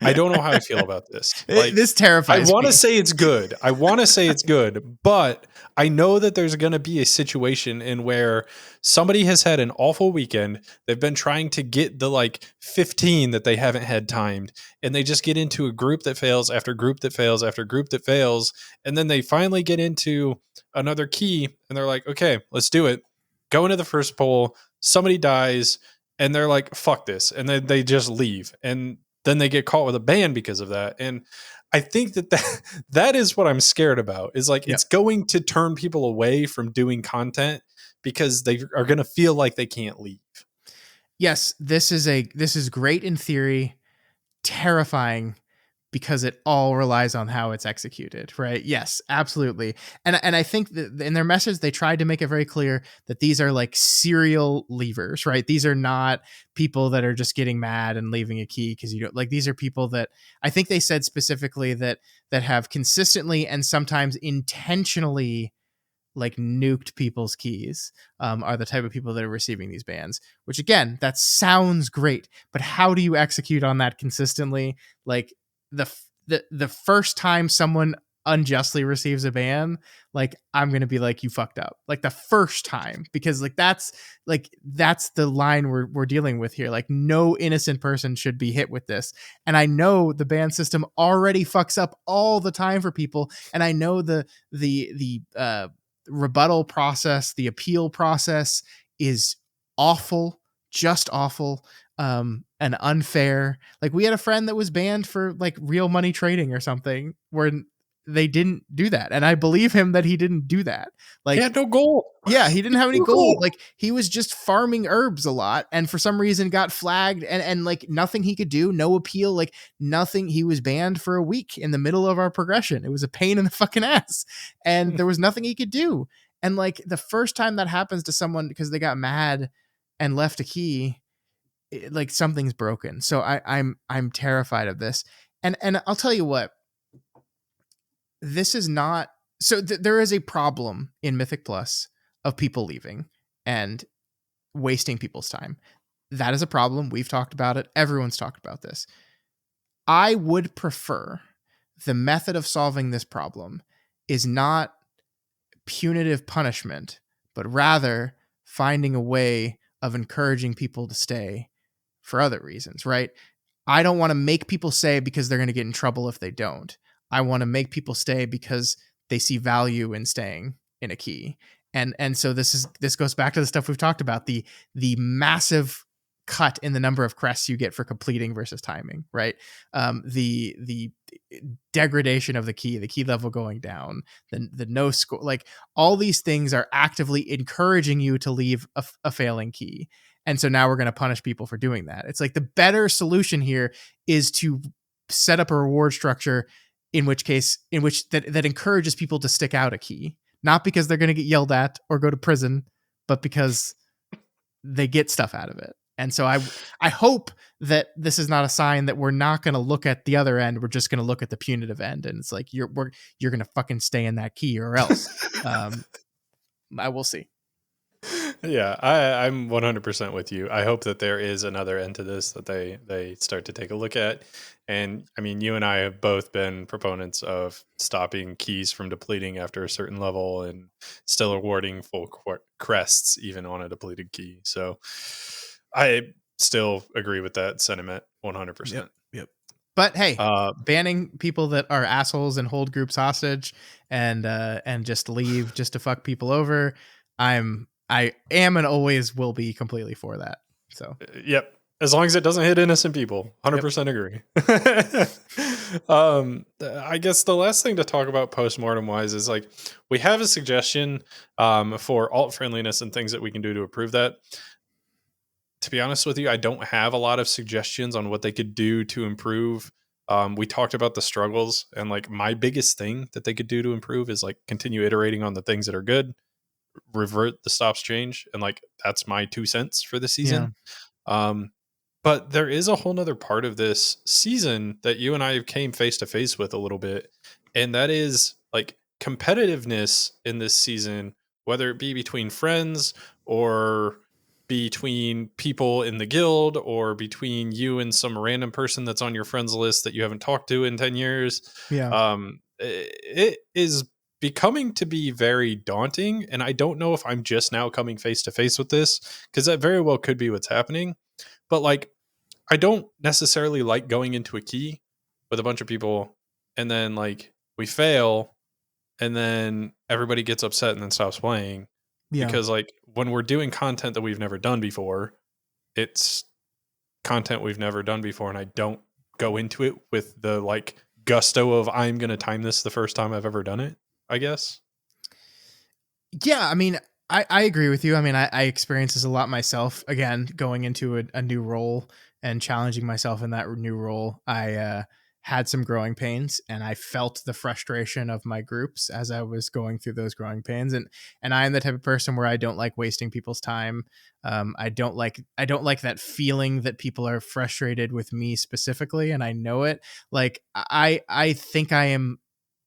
I don't know how I feel about this. Like, This I terrifies want to me. say it's good. I want to say it's good, but I know that there's going to be a situation in where somebody has had an awful weekend. They've been trying to get the like 15 that they haven't had timed, and they just get into a group that fails after group that fails after group that fails. And then they finally get into another key and they're like, okay, let's do it. Go into the first poll. Somebody dies and they're like, fuck this. And then they just leave. And then they get caught with a ban because of that. And I think that is what I'm scared about, is like, Yep. it's going to turn people away from doing content because they are going to feel like they can't leave. Yes, this is great in theory, terrifying because it all relies on how it's executed, right? Yes, absolutely. And I think that in their message they tried to make it very clear that these are like serial leavers, right? These are not people that are just getting mad and leaving a key because you don't like. These are people that I think they said specifically that have consistently and sometimes intentionally like nuked people's keys, are the type of people that are receiving these bans, which again, that sounds great, but how do you execute on that consistently? Like, the first time someone unjustly receives a ban, like, I'm gonna be like, you fucked up, like the first time, because that's the line we're dealing with here. Like, no innocent person should be hit with this. And I know the ban system already fucks up all the time for people, and I know the rebuttal process, the appeal process is awful, just awful, and unfair. Like, we had a friend that was banned for like real money trading or something where they didn't do that. And I believe him that he didn't do that. He Like, had no goal. yeah, he didn't have any No gold. goal. Like, he was just farming herbs a lot, and for some reason got flagged, and like nothing he could do, no appeal, like nothing. He was banned for a week in the middle of our progression. It was a pain in the fucking ass, and there was nothing he could do. And like, the first time that happens to someone because they got mad and left a key, like, something's broken. So I'm terrified of this. And I'll tell you what, this is not so there is a problem in Mythic Plus of people leaving and wasting people's time. That is a problem. We've talked about it. Everyone's talked about this. I would prefer the method of solving this problem is not punitive punishment, but rather finding a way of encouraging people to stay for other reasons, right? I don't want to make people stay because they're going to get in trouble if they don't. I want to make people stay because they see value in staying. in a key. And so this goes back to the stuff we've talked about, the massive cut in the number of crests you get for completing versus timing, right? The degradation of the key level going down, the no score, like all these things are actively encouraging you to leave a failing key. And so now we're going to punish people for doing that. It's like the better solution here is to set up a reward structure in which that encourages people to stick out a key, not because they're going to get yelled at or go to prison, but because they get stuff out of it. And so I hope that this is not a sign that we're not going to look at the other end. We're just going to look at the punitive end, and it's like you're going to fucking stay in that key or else. I will see. Yeah, I'm 100% with you. I hope that there is another end to this that they start to take a look at. And I mean, you and I have both been proponents of stopping keys from depleting after a certain level and still awarding full crests even on a depleted key. So I still agree with that sentiment 100%. Yep. But hey, Uh, banning people that are assholes and hold groups hostage and just leave just to fuck people over, I am and always will be completely for that. So Yep. As long as it doesn't hit innocent people. 100% agree. I guess the last thing to talk about postmortem wise is like we have a suggestion for alt friendliness and things that we can do to improve that. To be honest with you, I don't have a lot of suggestions on what they could do to improve. We talked about the struggles, and like my biggest thing that they could do to improve is like continue iterating on the things that are good, revert the stops change, and like that's my 2 cents for the yeah, season. Um, but there is a whole nother part of this season that you and I came face to face with a little bit, and that is like competitiveness in this season, whether it be between friends or between people in the guild or between you and some random person that's on your friends list that you haven't talked to in 10 years. yeah, It is becoming to be very daunting, and I don't know if I'm just now coming face to face with this, because that very well could be what's happening. But like I don't necessarily like going into a key with a bunch of people and then like we fail and then everybody gets upset and then stops playing, yeah. because like when we're doing content that we've never done before, it's content we've never done before, and I don't go into it with the like gusto of I'm going to time this the first time I've ever done it, I guess. Yeah, I mean, I agree with you. I mean, I experience this a lot myself. Again, going into a new role and challenging myself in that new role, I had some growing pains, and I felt the frustration of my groups as I was going through those growing pains. And I am the type of person where I don't like wasting people's time. I don't like that feeling that people are frustrated with me specifically, and I know it. Like I think I am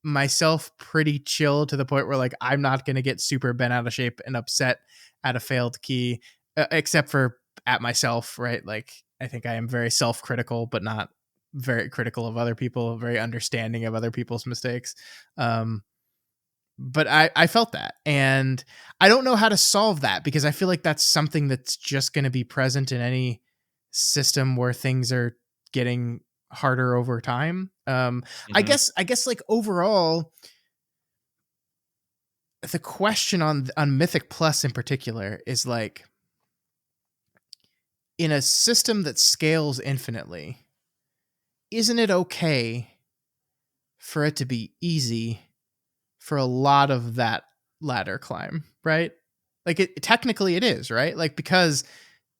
myself pretty chill to the point where like I'm not going to get super bent out of shape and upset at a failed key, except for at myself, right? Like I think I am very self-critical but not very critical of other people, very understanding of other people's mistakes. um but I felt that, and I don't know how to solve that because I feel like that's something that's just going to be present in any system where things are getting harder over time. I Hmm. guess like overall, the question on Mythic Plus in particular is like, in a system that scales infinitely, isn't it okay for it to be easy for a lot of that ladder climb, right? Like technically it is, right? Like because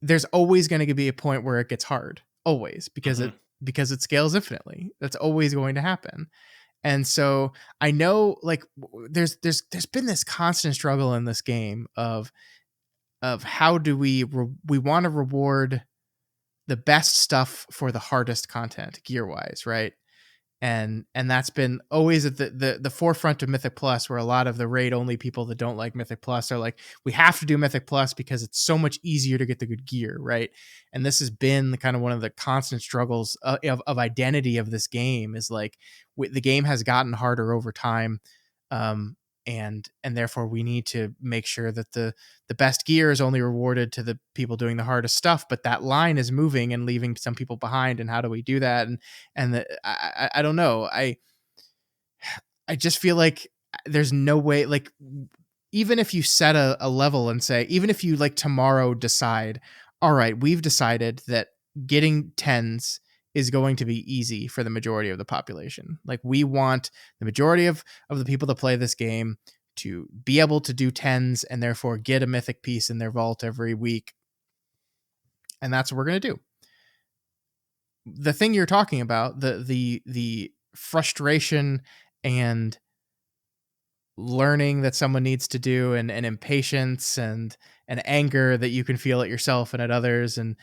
there's always going to be a point where it gets hard, always, Hmm. because it scales infinitely. That's always going to happen. And so I know like there's been this constant struggle in this game of how do we want to reward the best stuff for the hardest content gear wise, right? And that's been always at the forefront of Mythic Plus, where a lot of the raid only people that don't like Mythic Plus are like, we have to do Mythic Plus because it's so much easier to get the good gear, right? And this has been kind of one of the constant struggles of identity of this game, is like the game has gotten harder over time. And therefore we need to make sure that the best gear is only rewarded to the people doing the hardest stuff, but that line is moving and leaving some people behind. And how do we do that? I don't know. I just feel like there's no way, like even if you set a level and say, even if you like tomorrow decide, all right, we've decided that getting tens is going to be easy for the majority of the population. Like we want the majority of the people that play this game to be able to do tens and therefore get a mythic piece in their vault every week. And that's what we're going to do. The thing you're talking about, the frustration and learning that someone needs to do, and impatience and anger that you can feel at yourself and at others, and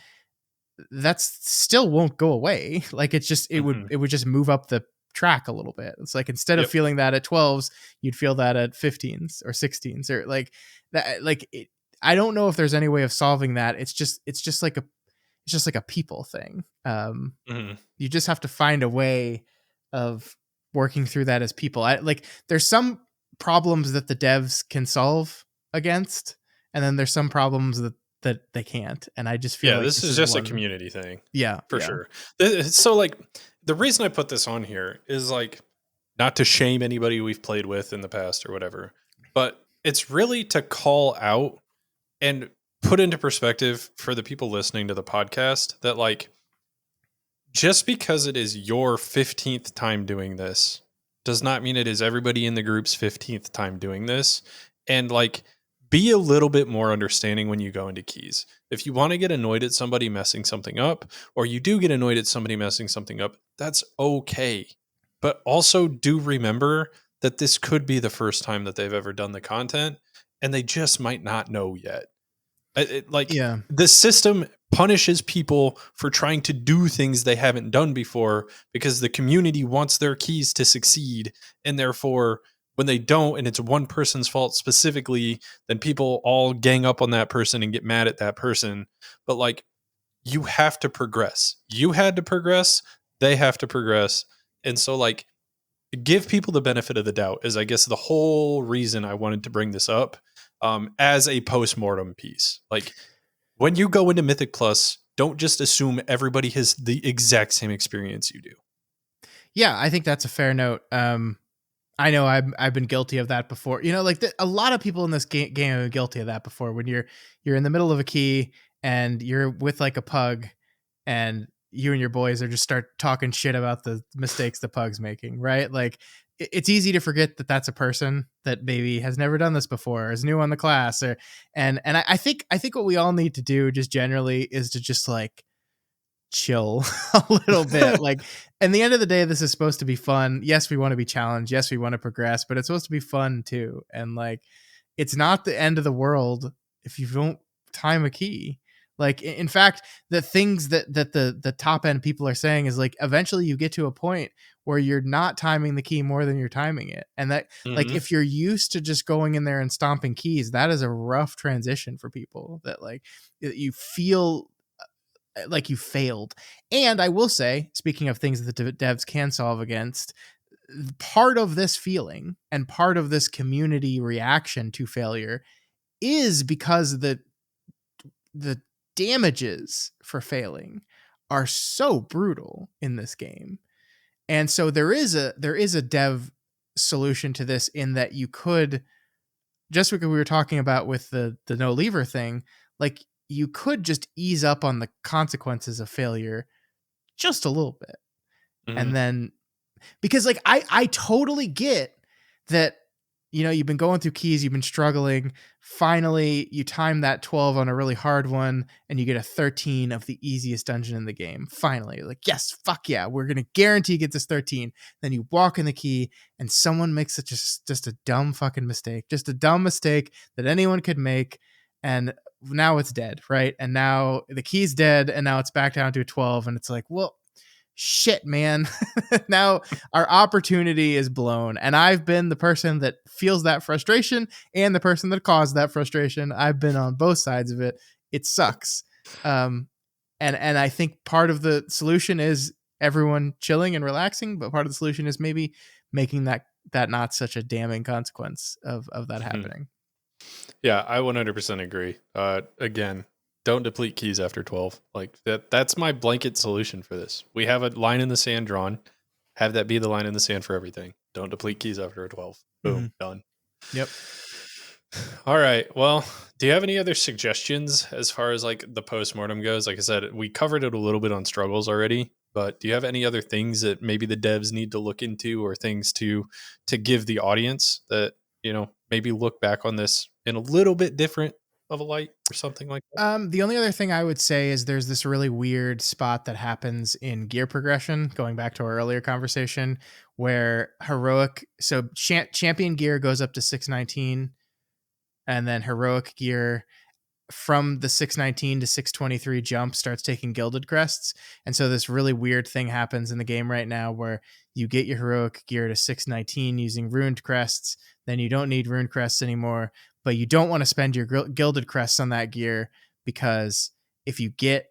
that's still won't go away. Like it's just Mhm. it would just move up the track a little bit. It's like instead of Yep. feeling that at 12s, you'd feel that at 15s or 16s or like that. Like I don't know if there's any way of solving that. It's just like a people thing. Mhm. You just have to find a way of working through that as people. Like there's some problems that the devs can solve against, and then there's some problems that they can't. And I just feel Yeah, like this this is is just a one. community thing Yeah, for yeah, sure. So like the reason I put this on here is like not to shame anybody we've played with in the past or whatever, but it's really to call out and put into perspective for the people listening to the podcast that like just because it is your 15th time doing this does not mean it is everybody in the group's 15th time doing this. And like, be a little bit more understanding when you go into keys. If you want to get annoyed at somebody messing something up, or you do get annoyed at somebody messing something up, that's okay. But also do remember that this could be the first time that they've ever done the content, and they just might not know yet. Like yeah, the system punishes people for trying to do things they haven't done before because the community wants their keys to succeed, and therefore when they don't and it's one person's fault specifically, then people all gang up on that person and get mad at that person. But like, you have to progress. You had to progress, they have to progress. And so like, give people the benefit of the doubt is I guess the whole reason I wanted to bring this up, as a post-mortem piece. Like when you go into Mythic Plus, don't just assume everybody has the exact same experience you do. yeah. I think that's a fair note. I know I've been guilty of that before. You know, like a lot of people in this game are guilty of that before. When you're in the middle of a key and you're with like a pug, and you and your boys are just start talking shit about the mistakes the pug's making, right? Like it's easy to forget that that's a person that maybe has never done this before, or is new on the class, or I think what we all need to do just generally is to just like chill a little bit. Like, in the end of the day, this is supposed to be fun. Yes, we want to be challenged. Yes, we want to progress, but it's supposed to be fun too. And like, it's not the end of the world if you don't time a key. Like, in fact, the things that the top end people are saying is like, eventually you get to a point where you're not timing the key more than you're timing it. And that, like, Hmm. if you're used to just going in there and stomping keys, that is a rough transition for people. That like, you feel like you failed. And I will say, speaking of things that the devs can solve against, part of this feeling and part of this community reaction to failure is because the damages for failing are so brutal in this game. And so there is a dev solution to this, in that you could, just like we were talking about with the no lever thing, like you could just ease up on the consequences of failure just a little bit. Hmm. And then, because like I totally get that, you know, you've been going through keys, you've been struggling, finally you time that 12 on a really hard one and you get a 13 of the easiest dungeon in the game. Finally, like, yes, fuck yeah, we're gonna guarantee get this 13. Then you walk in the key and someone makes such just a dumb fucking mistake, just a dumb mistake that anyone could make, and now it's dead, right? And now the key's dead, and now it's back down to a 12, and it's like, well, shit, man. Now our opportunity is blown. And I've been the person that feels that frustration and the person that caused that frustration. I've been on both sides of it. It sucks. Um, and I think part of the solution is everyone chilling and relaxing, but part of the solution is maybe making that not such a damning consequence of that Hmm. happening. Yeah, I 100% agree. Again, don't deplete keys after 12. Like that's my blanket solution for this. We have a line in the sand drawn. Have that be the line in the sand for everything. Don't deplete keys after a 12. Mhm. Boom, done. Yep. All right. Well, do you have any other suggestions as far as like the postmortem goes? Like I said, we covered it a little bit on struggles already, but do you have any other things that maybe the devs need to look into, or things to give the audience that, maybe look back on this in a little bit different of a light or something like that? The only other thing I would say is there's this really weird spot that happens in gear progression, going back to our earlier conversation, where champion gear goes up to 619, and then heroic gear from the 619 to 623 jump starts taking gilded crests. And so this really weird thing happens in the game right now where you get your heroic gear to 619 using ruined crests, then you don't need ruined crests anymore, but you don't want to spend your gilded crests on that gear, because if you get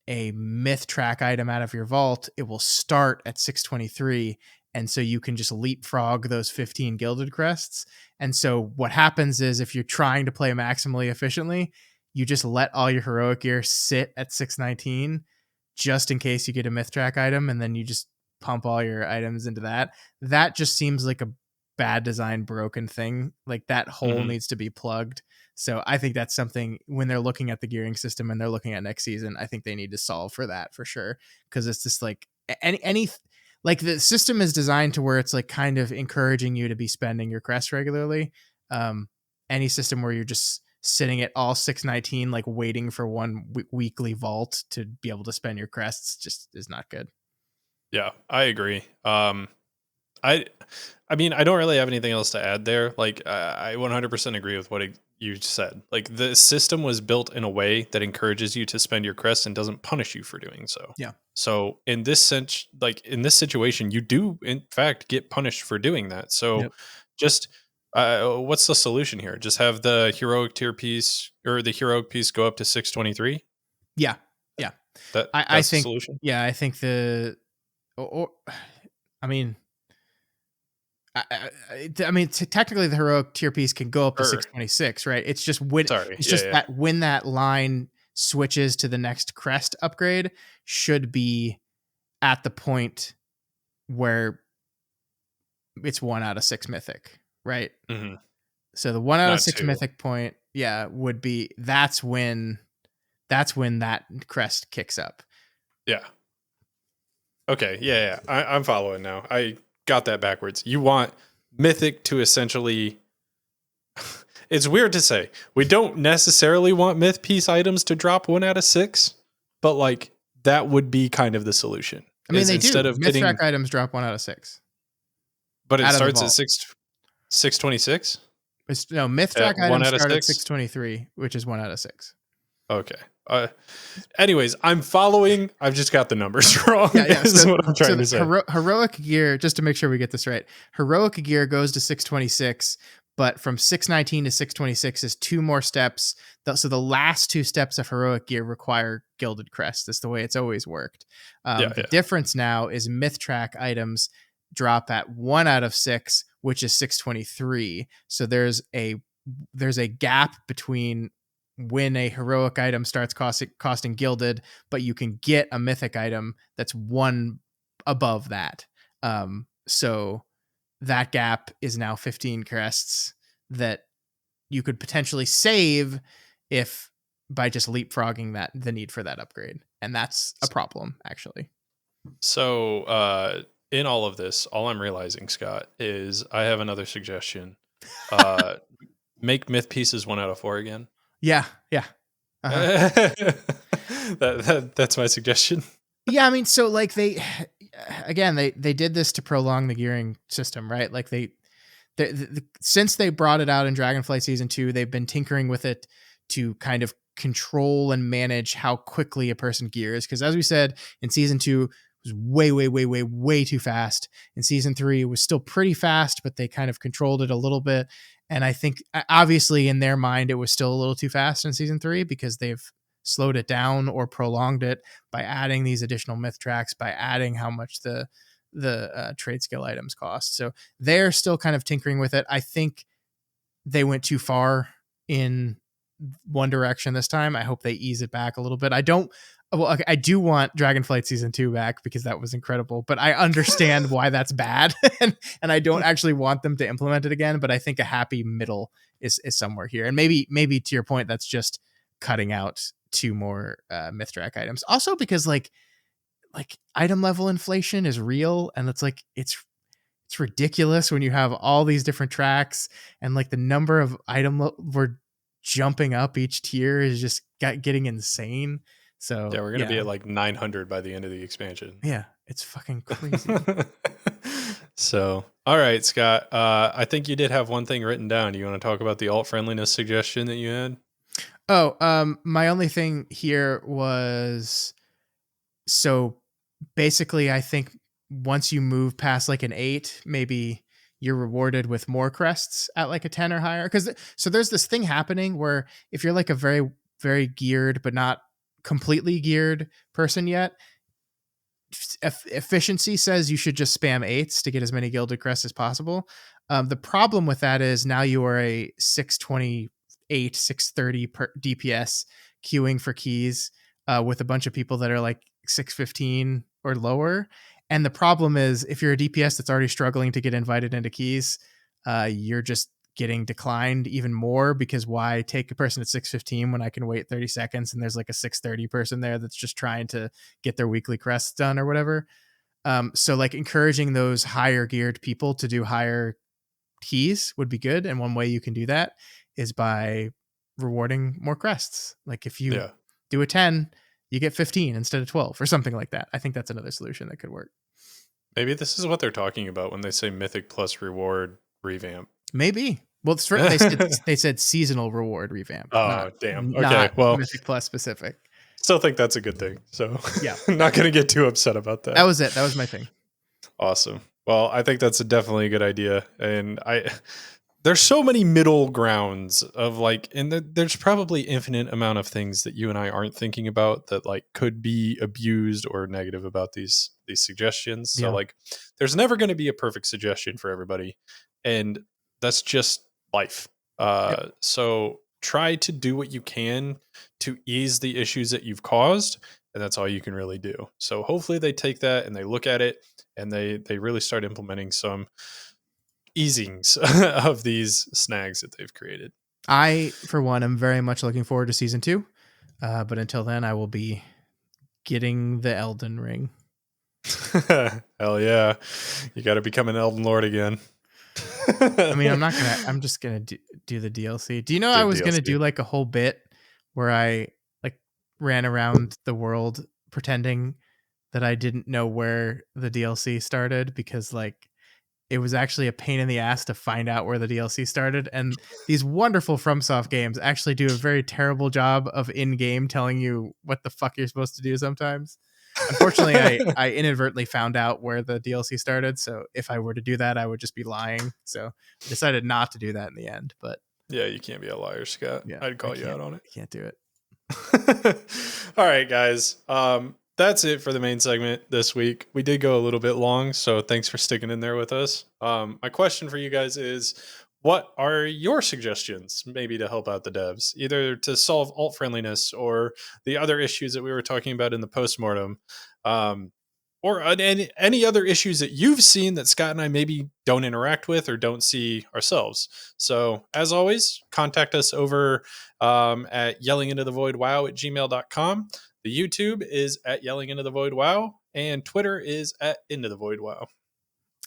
a myth track item out of your vault, it will start at 623. And so you can just leapfrog those 15 gilded crests. And so what happens is, if you're trying to play maximally efficiently, you just let all your heroic gear sit at 619 just in case you get a myth track item, and then you just pump all your items into that. That just seems like a bad design, broken thing. Like, that hole Hmm. needs to be plugged. So I think that's something, when they're looking at the gearing system and they're looking at next season, I think they need to solve for that for sure. Because it's just like any like, the system is designed to where it's like kind of encouraging you to be spending your crest regularly. Any system where you're just sitting at all 619, like waiting for one weekly vault to be able to spend your crests, just is not good. Yeah, I agree. I I mean, I don't really have anything else to add there. Like, I 100% agree with what you said. Like, the system was built in a way that encourages you to spend your crest and doesn't punish you for doing so. Yeah. So in this sense, like in this situation, you do in fact get punished for doing that. So Yep. just what's the solution here? Just have the heroic tier piece, or the heroic piece, go up to 623. Yeah. Yeah. I That's the think, solution. yeah, I think or I mean, technically the heroic tier piece can go up to Or 626, right? It's just when sorry, it's yeah, just yeah, that when that line switches to the next crest upgrade should be at the point where it's 1 out of 6 mythic, right? hmm So the 1 out of 6 not 2. mythic point, yeah, would be that's when that crest kicks up. Yeah. Okay, yeah, yeah. I'm following now. I got that backwards. You want Mythic to essentially. It's weird to say. We don't necessarily want Myth piece items to drop 1 out of 6, but like that would be kind of the solution. I mean, Is they instead do. of Myth track getting, items drop 1 out of 6 but it out of the starts at vault. 626 No, myth at track one items out of start at six. 623, which is 1 out of 6. Okay. Anyways, I'm following. I've just got the numbers wrong. Yeah, yeah. Is So, what I'm so trying the to say. heroic gear, just to make sure we get this right, heroic gear goes to 626, but from 619 to 626 is 2 more steps. So the last 2 steps of heroic gear require gilded crest. That's the way it's always worked. Yeah, The yeah. difference now is myth track items drop at 1 out of 6, which is 623. So there's a gap between when a heroic item starts costing gilded, but you can get a mythic item that's one above that. So that gap is now 15 crests that you could potentially save if by just leapfrogging the need for that upgrade. And that's a problem, actually. So, in all of this, all I'm realizing, Scott, is I have another suggestion. Uh, make myth pieces 1 out of 4 again. Yeah, yeah. Uh-huh. That's my suggestion. Yeah, I mean, so like they did this to prolong the gearing system, right? Like since they brought it out in Dragonflight Season 2, they've been tinkering with it to kind of control and manage how quickly a person gears. Because as we said, in Season 2, it was way, way, way, way, way too fast. In Season 3, it was still pretty fast, but they kind of controlled it a little bit. And I think, obviously, in their mind, it was still a little too fast in Season 3 because they've slowed it down or prolonged it by adding these additional myth tracks, by adding how much the trade skill items cost. So they're still kind of tinkering with it. I think they went too far in one direction this time. I hope they ease it back a little bit. I do want Dragonflight Season 2 back because that was incredible, but I understand why that's bad. and I don't actually want them to implement it again, but I think a happy middle is somewhere here. And maybe to your point, that's just cutting out 2 more Mythrack items. Also because like item level inflation is real, and it's like it's ridiculous when you have all these different tracks, and like the number of we're jumping up each tier is just getting insane. Yeah, So we're gonna be yeah, at like 900 by the end of the expansion. yeah, it's fucking crazy. So, all right, Scott. I think you did have one thing written down. You want to talk about the alt friendliness suggestion that you had? Oh, my only thing here was, so basically I think once you move past like an 8, maybe you're rewarded with more crests at like a 10 or higher. Cause so there's this thing happening where if you're like a very, very geared, but not completely geared person yet, efficiency says you should just spam 8s to get as many gilded crests as possible. The problem with that is now you are a 628, 630 per DPS queuing for keys with a bunch of people that are like 615 or lower. And the problem is if you're a DPS that's already struggling to get invited into keys, you're just getting declined even more, because why take a person at 615 when I can wait 30 seconds and there's like a 630 person there that's just trying to get their weekly crests done or whatever. So like encouraging those higher geared people to do higher keys would be good. And one way you can do that is by rewarding more crests. Like if you Yeah. do a 10, you get 15 instead of 12 or something like that. I think that's another solution that could work. Maybe this is what they're talking about when they say Mythic Plus reward revamp. Maybe. Well, they said seasonal reward revamp, Oh, not damn. Okay. not Well, Mythic Plus specific. still think that's a good thing. So, Yeah, not going to get too upset about that that. was it. That was my thing. Awesome. Well, I think that's definitely a good idea. And there's so many middle grounds of like, and there's probably infinite amount of things that you and I aren't thinking about that like could be abused or negative about these suggestions. So Yeah. like, there's never going to be a perfect suggestion for everybody, and that's just life. Yep. So try to do what you can to ease the issues that you've caused, and that's all you can really do. So hopefully they take that and they look at it and they really start implementing some easings of these snags that they've created. I, for one, am very much looking forward to season 2. But until then, I will be getting the Elden Ring. Hell yeah. You got to become an Elden Lord again. I mean, I'm just gonna do the DLC. Do you know I was gonna do like a whole bit where I like ran around the world pretending that I didn't know where the DLC started, because like it was actually a pain in the ass to find out where the DLC started. And these wonderful FromSoft games actually do a very terrible job of in-game telling you what the fuck you're supposed to do sometimes. Unfortunately, I inadvertently found out where the DLC started. So if I were to do that, I would just be lying. So I decided not to do that in the end. But Yeah, you can't be a liar, Scott. yeah, I'd call you out on I can't do it. it. All right, guys. That's it for the main segment this week. We did go a little bit long, so thanks for sticking in there with us. My question for you guys is, what are your suggestions maybe to help out the devs, either to solve alt friendliness or the other issues that we were talking about in the postmortem, or any other issues that you've seen that Scott and I maybe don't interact with or don't see ourselves? So as always, contact us over at yellingintothevoidwow@gmail.com. The YouTube is at Yelling Into the Void Wow, and Twitter is at Into the Void Wow.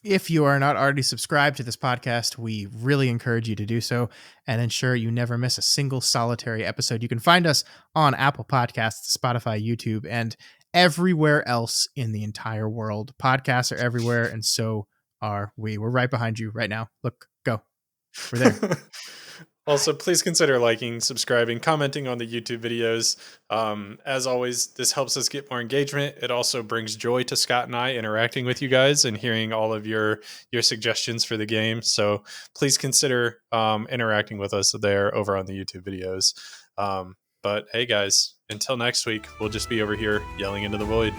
If you are not already subscribed to this podcast, we really encourage you to do so and ensure you never miss a single solitary episode. You can find us on Apple Podcasts, Spotify, YouTube, and everywhere else in the entire world. Podcasts are everywhere, and so are we. We're right behind you right now. Look, go. We're there. Also, please consider liking, subscribing, commenting on the YouTube videos. As always, this helps us get more engagement. It also brings joy to Scott and I interacting with you guys and hearing all of your suggestions for the game. So please consider interacting with us there over on the YouTube videos. But hey, guys, until next week, we'll just be over here yelling into the void.